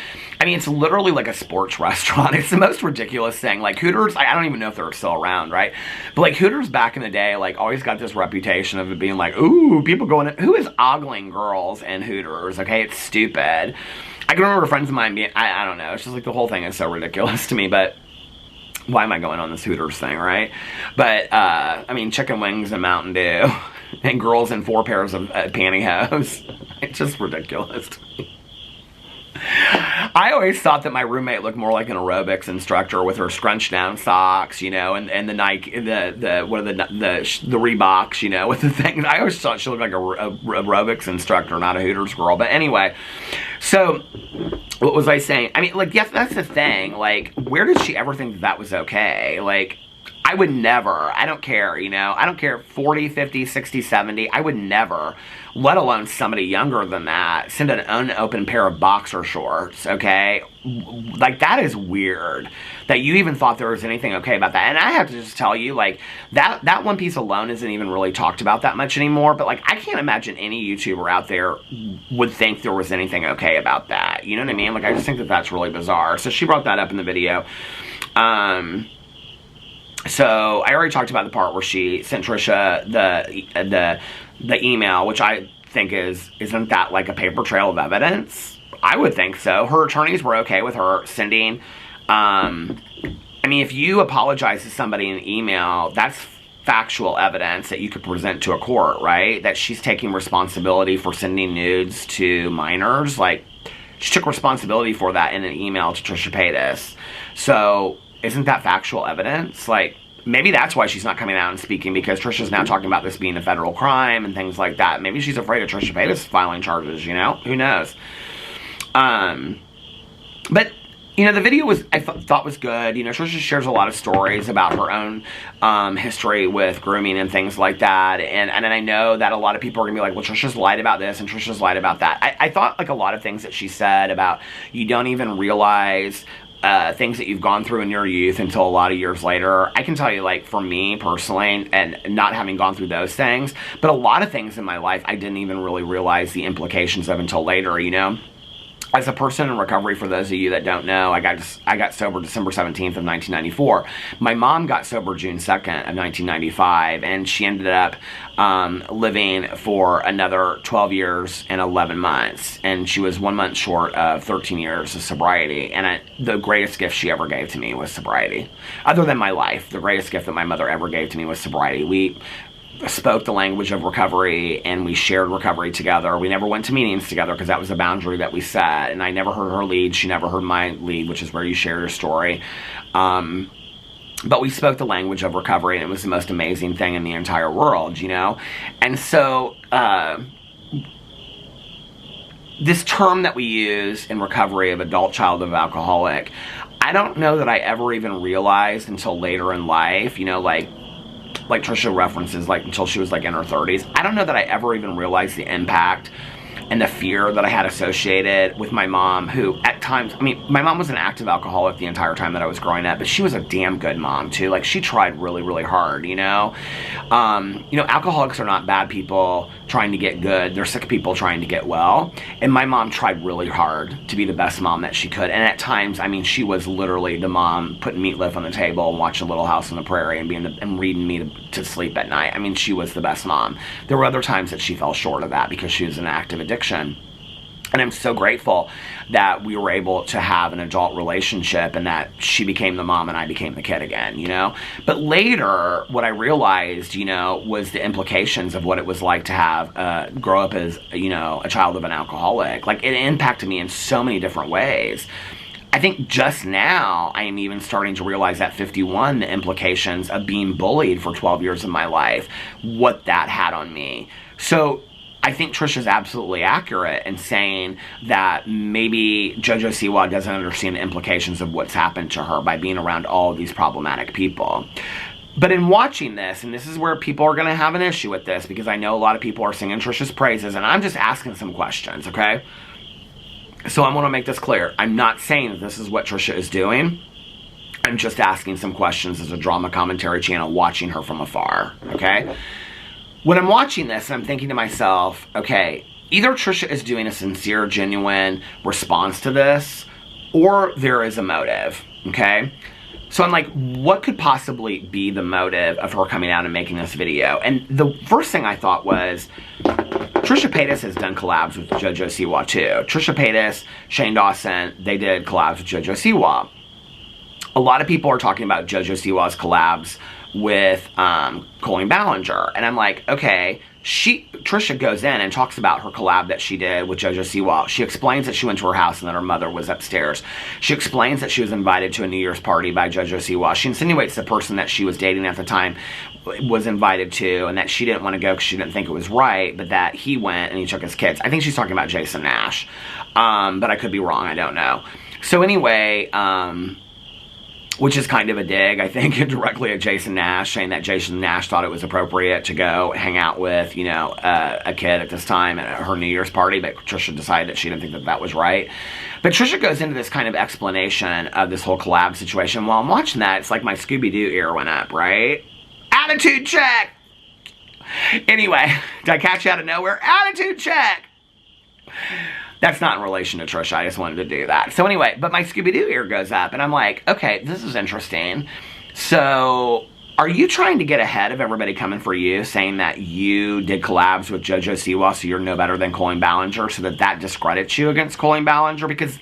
I mean, it's literally like a sports restaurant. It's the most ridiculous thing. Like, Hooters, I don't even know if they're still around, right? But, like, Hooters back in the day, like, always got this reputation of it being like, ooh, people going in. Who is ogling girls in Hooters, okay? It's stupid. I can remember friends of mine being, I don't know, it's just like the whole thing is so ridiculous to me, but why am I going on this Hooters thing, right? But, I mean, chicken wings and Mountain Dew and girls in 4 pairs of pantyhose. It's just ridiculous to me. I always thought that my roommate looked more like an aerobics instructor with her scrunched down socks, you know, and the Nike, the Reeboks, you know, with the thing. I always thought she looked like a aerobics instructor, not a Hooters girl. But anyway, so what was I saying? I mean, like, yes, that's the thing. Like, where did she ever think that was okay? Like, I would never, I don't care, you know, I don't care 40, 50, 60, 70, I would never, let alone somebody younger than that, send an unopened pair of boxer shorts, okay? Like, that is weird, that you even thought there was anything okay about that. And I have to just tell you, like, that one piece alone isn't even really talked about that much anymore, but, like, I can't imagine any YouTuber out there would think there was anything okay about that, you know what I mean? Like, I just think that that's really bizarre. So she brought that up in the video. So I already talked about the part where she sent Trisha the email, which I think isn't that like a paper trail of evidence? I would think so. Her attorneys were okay with her sending, I mean, if you apologize to somebody in an email, that's factual evidence that you could present to a court, right? That she's taking responsibility for sending nudes to minors. Like, she took responsibility for that in an email to Trisha Paytas. So isn't that factual evidence? Like, maybe that's why she's not coming out and speaking, because Trisha's now talking about this being a federal crime and things like that. Maybe she's afraid of Trisha Paytas filing charges, you know? Who knows? But, you know, the video I thought was good. You know, Trisha shares a lot of stories about her own history with grooming and things like that. And I know that a lot of people are going to be like, well, Trisha's lied about this and Trisha's lied about that. I thought, like, a lot of things that she said about you don't even realize things that you've gone through in your youth until a lot of years later. I can tell you, like, for me personally, and not having gone through those things, but a lot of things in my life I didn't even really realize the implications of until later, you know? As a person in recovery, for those of you that don't know, I got sober December 17th of 1994. My mom got sober June 2nd of 1995, and she ended up living for another 12 years and 11 months, and she was 1 month short of 13 years of sobriety. And the greatest gift she ever gave to me was sobriety. Other than my life, the greatest gift that my mother ever gave to me was sobriety. We spoke the language of recovery, and we shared recovery together. We never went to meetings together because that was a boundary that we set, and I never heard her lead. She never heard my lead, which is where you share your story. But we spoke the language of recovery, and it was the most amazing thing in the entire world, you know? And so, this term that we use in recovery of adult child of alcoholic, I don't know that I ever even realized until later in life, you know, like Trisha references, like, until she was, like, in her 30s. I don't know that I ever even realized the impact and the fear that I had associated with my mom, who at times, I mean, my mom was an active alcoholic the entire time that I was growing up, but she was a damn good mom too. Like, she tried really, really hard, you know? Alcoholics are not bad people trying to get good. They're sick people trying to get well. And my mom tried really hard to be the best mom that she could. And at times, I mean, she was literally the mom putting meatloaf on the table and watching Little House on the Prairie and reading me to sleep at night. I mean, she was the best mom. There were other times that she fell short of that because she was in active addiction. And I'm so grateful that we were able to have an adult relationship and that she became the mom and I became the kid again, you know? But later, what I realized, you know, was the implications of what it was like to have, grow up as, you know, a child of an alcoholic. Like, it impacted me in so many different ways. I think just now, I am even starting to realize at 51, the implications of being bullied for 12 years of my life, what that had on me. So, I think Trisha's absolutely accurate in saying that maybe Jojo Siwa doesn't understand the implications of what's happened to her by being around all of these problematic people. But in watching this, and this is where people are going to have an issue with this, because I know a lot of people are singing Trisha's praises, and I'm just asking some questions, okay? So I want to make this clear. I'm not saying that this is what Trisha is doing. I'm just asking some questions as a drama commentary channel, watching her from afar, okay? When I'm watching this, I'm thinking to myself, okay, either Trisha is doing a sincere, genuine response to this, or there is a motive, okay? So I'm like, what could possibly be the motive of her coming out and making this video? And the first thing I thought was, Trisha Paytas has done collabs with Jojo Siwa too. Trisha Paytas, Shane Dawson, they did collabs with Jojo Siwa. A lot of people are talking about Jojo Siwa's collabs with Colleen Ballinger. And I'm like, okay, Trisha goes in and talks about her collab that she did with Jojo Siwa. She explains that she went to her house and that her mother was upstairs. She explains that she was invited to a New Year's party by Jojo Siwa. She insinuates the person that she was dating at the time was invited to, and that she didn't want to go because she didn't think it was right, but that he went and he took his kids. I think she's talking about Jason Nash, but I could be wrong, I don't know. So anyway, which is kind of a dig, I think, directly at Jason Nash, saying that Jason Nash thought it was appropriate to go hang out with, you know, a kid at this time at her New Year's party, but Trisha decided that she didn't think that that was right. But Trisha goes into this kind of explanation of this whole collab situation. While I'm watching that, it's like my Scooby-Doo ear went up, right? Attitude check! Anyway, did I catch you out of nowhere? Attitude check! That's not in relation to Trisha. I just wanted to do that. So anyway, but my Scooby-Doo ear goes up, and I'm like, okay, this is interesting. So, are you trying to get ahead of everybody coming for you, saying that you did collabs with Jojo Siwa, so you're no better than Colleen Ballinger, so that discredits you against Colleen Ballinger? Because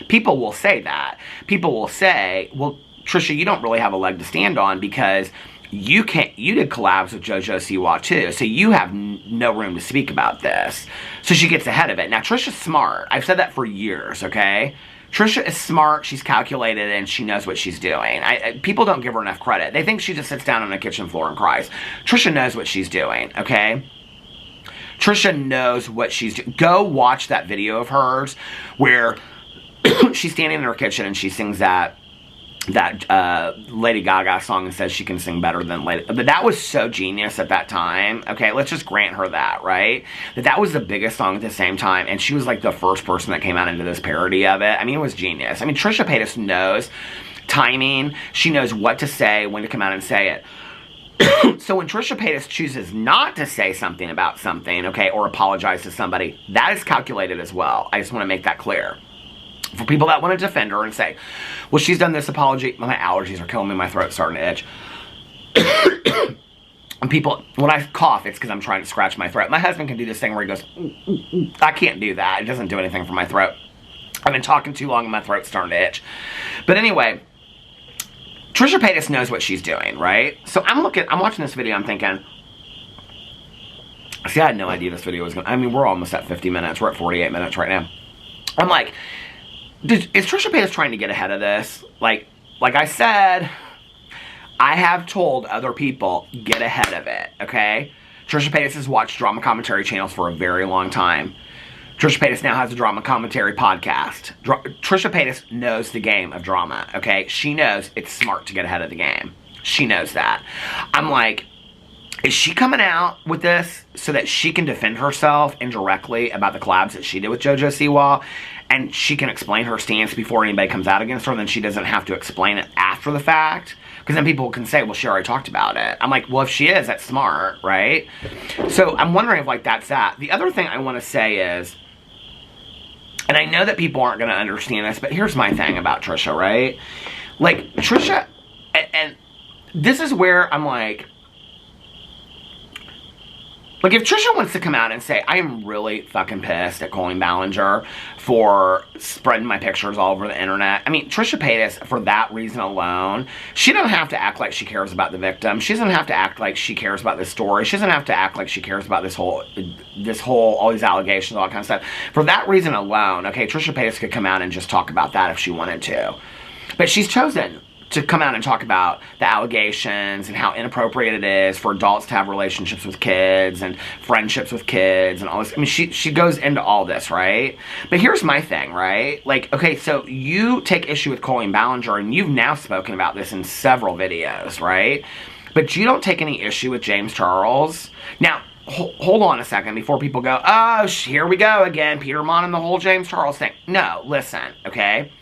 people will say that. People will say, well, Trisha, you don't really have a leg to stand on because you did collabs with Jojo Siwa too, so you have no room to speak about this. So she gets ahead of it. Now, Trisha's smart. I've said that for years, okay? Trisha is smart, she's calculated, and she knows what she's doing. People don't give her enough credit. They think she just sits down on the kitchen floor and cries. Trisha knows what she's doing, okay? Trisha knows what she's doing. Go watch that video of hers where she's standing in her kitchen and she sings that Lady Gaga song and says she can sing better than Lady. But that was so genius at that time. Okay, let's just grant her that, right? That was the biggest song at the same time, and she was like the first person that came out into this parody of it. I mean, it was genius. I mean, Trisha Paytas knows timing. She knows what to say, when to come out and say it. So when Trisha Paytas chooses not to say something about something, okay, or apologize to somebody, that is calculated as well. I just want to make that clear. For people that want to defend her and say, well, she's done this apology. My allergies are killing me. My throat's starting to itch. And people, when I cough, it's because I'm trying to scratch my throat. My husband can do this thing where he goes, I can't do that. It doesn't do anything for my throat. I've been talking too long and my throat's starting to itch. But anyway, Trisha Paytas knows what she's doing, right? So I'm watching this video, I'm thinking, see, I had no idea this video was going to, I mean, we're almost at 50 minutes. We're at 48 minutes right now. I'm like, is Trisha Paytas trying to get ahead of this? Like I said, I have told other people, get ahead of it, okay? Trisha Paytas has watched drama commentary channels for a very long time. Trisha Paytas now has a drama commentary podcast. Trisha Paytas knows the game of drama, okay? She knows it's smart to get ahead of the game. She knows that. I'm like, Is she coming out with this so that she can defend herself indirectly about the collabs that she did with Jojo Siwa, and she can explain her stance before anybody comes out against her, and then she doesn't have to explain it after the fact? Because then people can say, well, she already talked about it. I'm like, well, if she is, that's smart, right? So I'm wondering if, like, that's that. The other thing I want to say is, and I know that people aren't going to understand this, but here's my thing about Trisha, right? Like, Trisha, and this is where I'm like, if Trisha wants to come out and say, I am really fucking pissed at Colleen Ballinger for spreading my pictures all over the internet. I mean, Trisha Paytas, for that reason alone, she doesn't have to act like she cares about the victim. She doesn't have to act like she cares about this story. She doesn't have to act like she cares about this whole, all these allegations, all that kind of stuff. For that reason alone, okay, Trisha Paytas could come out and just talk about that if she wanted to. But she's chosen to come out and talk about the allegations and how inappropriate it is for adults to have relationships with kids and friendships with kids and all this. I mean, she goes into all this, right? But here's my thing, right? Like, okay, so you take issue with Colleen Ballinger, and you've now spoken about this in several videos, right? But you don't take any issue with James Charles. Now, hold on a second before people go, oh, here we go again, Peter Monn and the whole James Charles thing. No, listen, okay?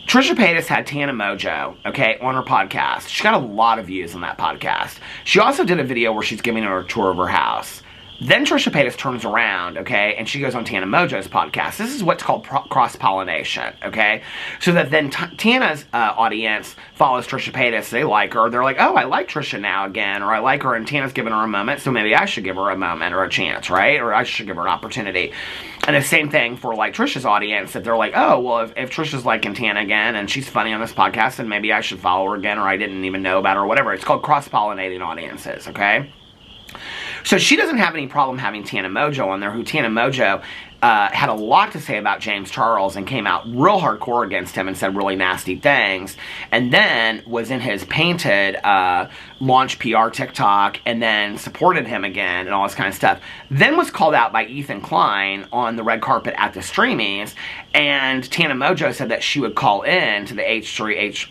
Trisha Paytas had Tana Mojo, okay, on her podcast. She got a lot of views on that podcast. She also did a video where she's giving her a tour of her house. Then Trisha Paytas turns around, okay, and she goes on Tana Mojo's podcast. This is what's called cross-pollination, okay? So that then Tana's audience follows Trisha Paytas. They like her. They're like, oh, I like Trisha now again, or I like her, and Tana's giving her a moment, so maybe I should give her a moment or a chance, right? Or I should give her an opportunity. And the same thing for, like, Trisha's audience, that they're like, oh, well, if Trisha's liking Tana again, and she's funny on this podcast, then maybe I should follow her again, or I didn't even know about her, or whatever. It's called cross-pollinating audiences, okay? So she doesn't have any problem having Tana Mojo on there, who Tana Mojo had a lot to say about James Charles and came out real hardcore against him and said really nasty things, and then was in his painted launch PR TikTok and then supported him again and all this kind of stuff. Then was called out by Ethan Klein on the red carpet at the Streamies, and Tana Mojo said that she would call in to the H3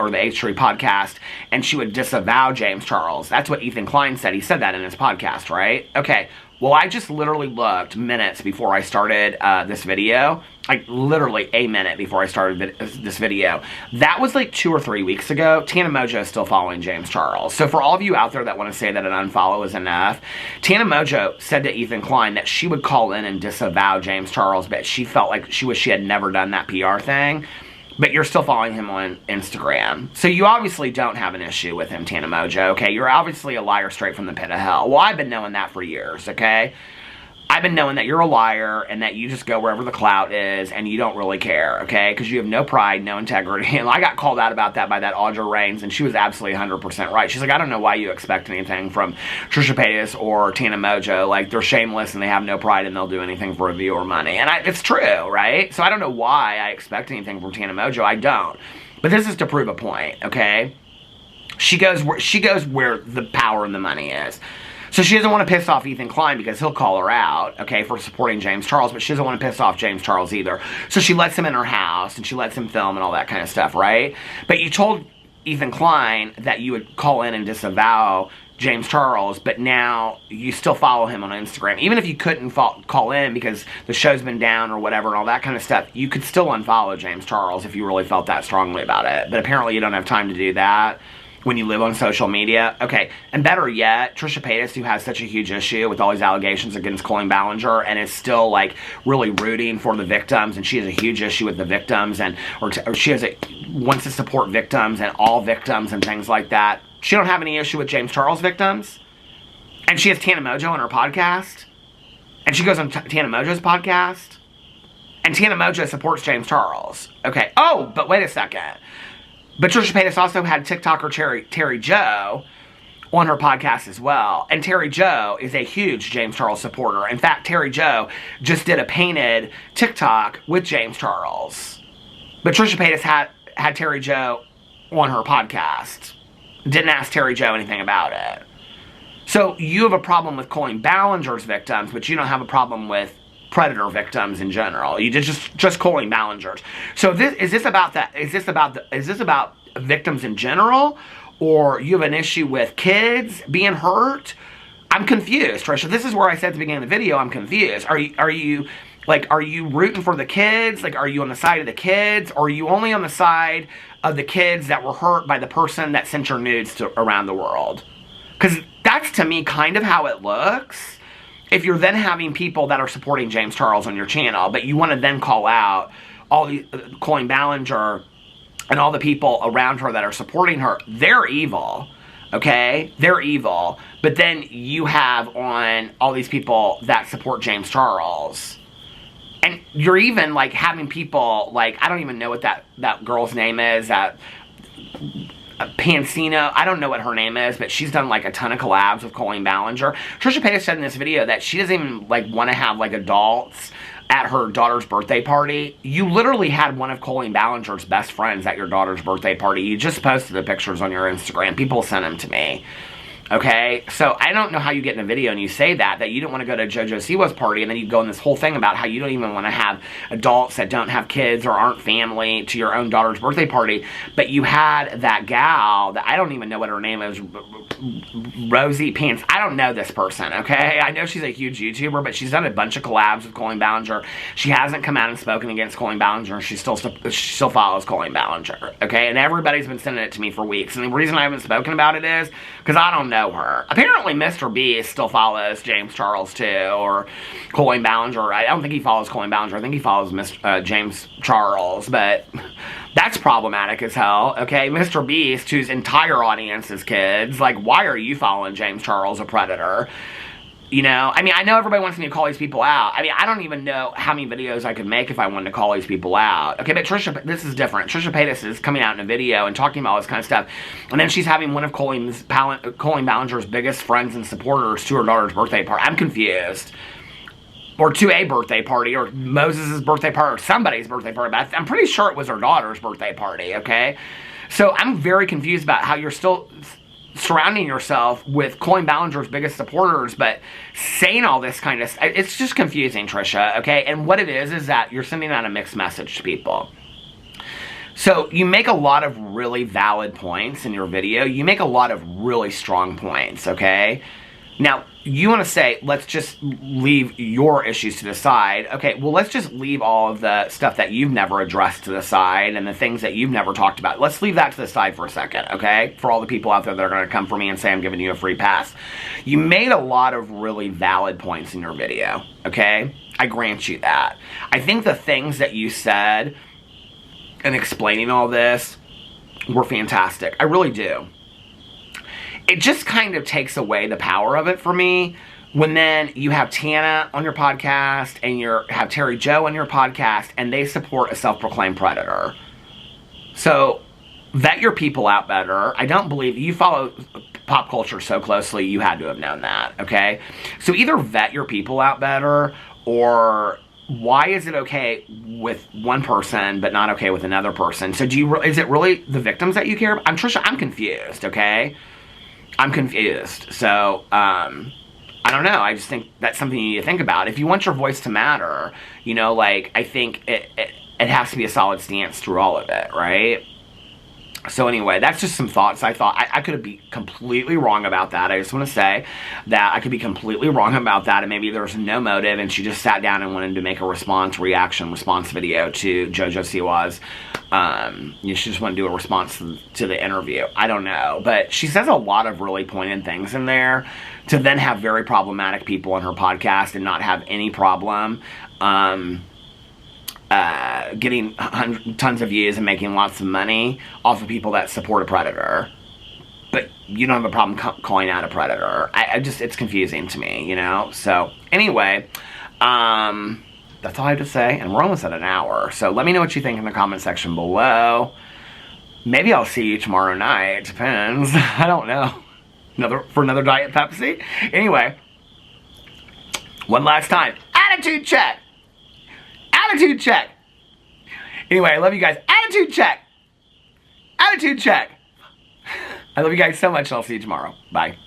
podcast and she would disavow James Charles. That's what Ethan Klein said. He said that in his podcast, right? Okay. Well, I just literally looked minutes before I started this video. Like, literally a minute before I started this video. That was like 2 or 3 weeks ago. Tana Mojo is still following James Charles. So for all of you out there that want to say that an unfollow is enough, Tana Mojo said to Ethan Klein that she would call in and disavow James Charles, but she felt like she wished she had never done that PR thing. But you're still following him on Instagram. So you obviously don't have an issue with him, Tana Mojo, okay? You're obviously a liar straight from the pit of hell. Well, I've been knowing that for years, okay? I've been knowing that you're a liar and that you just go wherever the clout is and you don't really care, okay? Because you have no pride, no integrity. And I got called out about that by that Audra Raines, and she was absolutely 100% right. She's like, I don't know why you expect anything from Trisha Paytas or Tana Mojo. Like, they're shameless and they have no pride and they'll do anything for a view or money. And it's true, right? So I don't know why I expect anything from Tana Mojo. I don't. But this is to prove a point, okay? She goes where the power and the money is. So she doesn't want to piss off Ethan Klein because he'll call her out, okay, for supporting James Charles, but she doesn't want to piss off James Charles either. So she lets him in her house, and she lets him film and all that kind of stuff, right? But you told Ethan Klein that you would call in and disavow James Charles, but now you still follow him on Instagram. Even if you couldn't call in because the show's been down or whatever and all that kind of stuff, you could still unfollow James Charles if you really felt that strongly about it. But apparently you don't have time to do that when you live on social media. Okay, and better yet, Trisha Paytas, who has such a huge issue with all these allegations against Colleen Ballinger and is still, like, really rooting for the victims, and she has a huge issue with the victims, and or she wants to support victims and all victims and things like that. She don't have any issue with James Charles victims, and she has Tana Mojo on her podcast, and she goes on Tana Mojo's podcast, and Tana Mojo supports James Charles. Okay, oh, but wait a second. But Trisha Paytas also had TikToker Terry Jo on her podcast as well. And Terry Jo is a huge James Charles supporter. In fact, Terry Jo just did a painted TikTok with James Charles. But Trisha Paytas had Terry Jo on her podcast. Didn't ask Terry Jo anything about it. So you have a problem with Colleen Ballinger's victims, but you don't have a problem with predator victims in general. You just Colleen Ballinger's. So is this about victims in general, or you have an issue with kids being hurt, I'm confused, Trisha. This is where I said at the beginning of the video, I'm confused. Are you rooting for the kids? Like, are you on the side of the kids? Or are you only on the side of the kids that were hurt by the person that sent your nudes to around the world? Because that's, to me, kind of how it looks. If you're then having people that are supporting James Charles on your channel, but you want to then call out all the Colleen Ballinger and all the people around her that are supporting her, they're evil. Okay? They're evil. But then you have on all these people that support James Charles. And you're even, like, having people, like, I don't even know what that girl's name is, that Pansino, I don't know what her name is, but she's done, like, a ton of collabs with Colleen Ballinger. Trisha Paytas said in this video that she doesn't even, like, want to have, like, adults at her daughter's birthday party. You literally had one of Colleen Ballinger's best friends at your daughter's birthday party. You just posted the pictures on your Instagram. People sent them to me. Okay, so I don't know how you get in a video and you say that you don't want to go to Jojo Siwa's party, and then you go in this whole thing about how you don't even want to have adults that don't have kids or aren't family to your own daughter's birthday party, but you had that gal that I don't even know what her name is, Rosie Pants. I don't know this person, okay? I know she's a huge YouTuber, but she's done a bunch of collabs with Colleen Ballinger. She hasn't come out and spoken against Colleen Ballinger. She still follows Colleen Ballinger, okay? And everybody's been sending it to me for weeks, and the reason I haven't spoken about it is because I don't know her. Apparently, Mr. Beast still follows James Charles, too, or Colleen Ballinger. I don't think he follows Colleen Ballinger. I think he follows James Charles, but that's problematic as hell, okay? Mr. Beast, whose entire audience is kids, like, why are you following James Charles, a predator? You know, I mean, I know everybody wants me to call these people out. I mean, I don't even know how many videos I could make if I wanted to call these people out. Okay, but Trisha, this is different. Trisha Paytas is coming out in a video and talking about all this kind of stuff. And then she's having one of Colleen Ballinger's biggest friends and supporters to her daughter's birthday party. I'm confused. Or to a birthday party, or Moses' birthday party, or somebody's birthday party. But I'm pretty sure it was her daughter's birthday party, okay? So I'm very confused about how you're still surrounding yourself with Colleen Ballinger's biggest supporters, but saying all this kind of stuff. It's just confusing, Trisha, okay? And what it is that you're sending out a mixed message to people. So you make a lot of really valid points in your video. You make a lot of really strong points, okay? Now, you want to say, let's just leave your issues to the side. Okay, well, let's just leave all of the stuff that you've never addressed to the side and the things that you've never talked about. Let's leave that to the side for a second, okay? For all the people out there that are going to come for me and say I'm giving you a free pass. You made a lot of really valid points in your video, okay? I grant you that. I think the things that you said in explaining all this were fantastic. I really do. It just kind of takes away the power of it for me when then you have Tana on your podcast and you have Terry Joe on your podcast and they support a self-proclaimed predator. So, vet your people out better. I don't believe you follow pop culture so closely, you had to have known that, okay? So either vet your people out better, or why is it okay with one person but not okay with another person? So is it really the victims that you care about? Trisha, I'm confused, okay? I'm confused. So, I don't know. I just think that's something you need to think about. If you want your voice to matter, you know, like, I think it has to be a solid stance through all of it, right? So anyway, that's just some thoughts I thought. I could be completely wrong about that. I just want to say that I could be completely wrong about that, and maybe there's no motive, and she just sat down and wanted to make a response video to Jojo Siwa's. She just wanted to do a response to the interview. I don't know. But she says a lot of really pointed things in there to then have very problematic people on her podcast and not have any problem getting tons of views and making lots of money off of people that support a predator. But you don't have a problem calling out a predator. It's confusing to me, you know? So, anyway, that's all I have to say, and we're almost at an hour. So let me know what you think in the comment section below. Maybe I'll see you tomorrow night. It depends. I don't know. For another Diet Pepsi? Anyway, one last time. Attitude check! Attitude check! Anyway, I love you guys. Attitude check! Attitude check! I love you guys so much, and I'll see you tomorrow. Bye.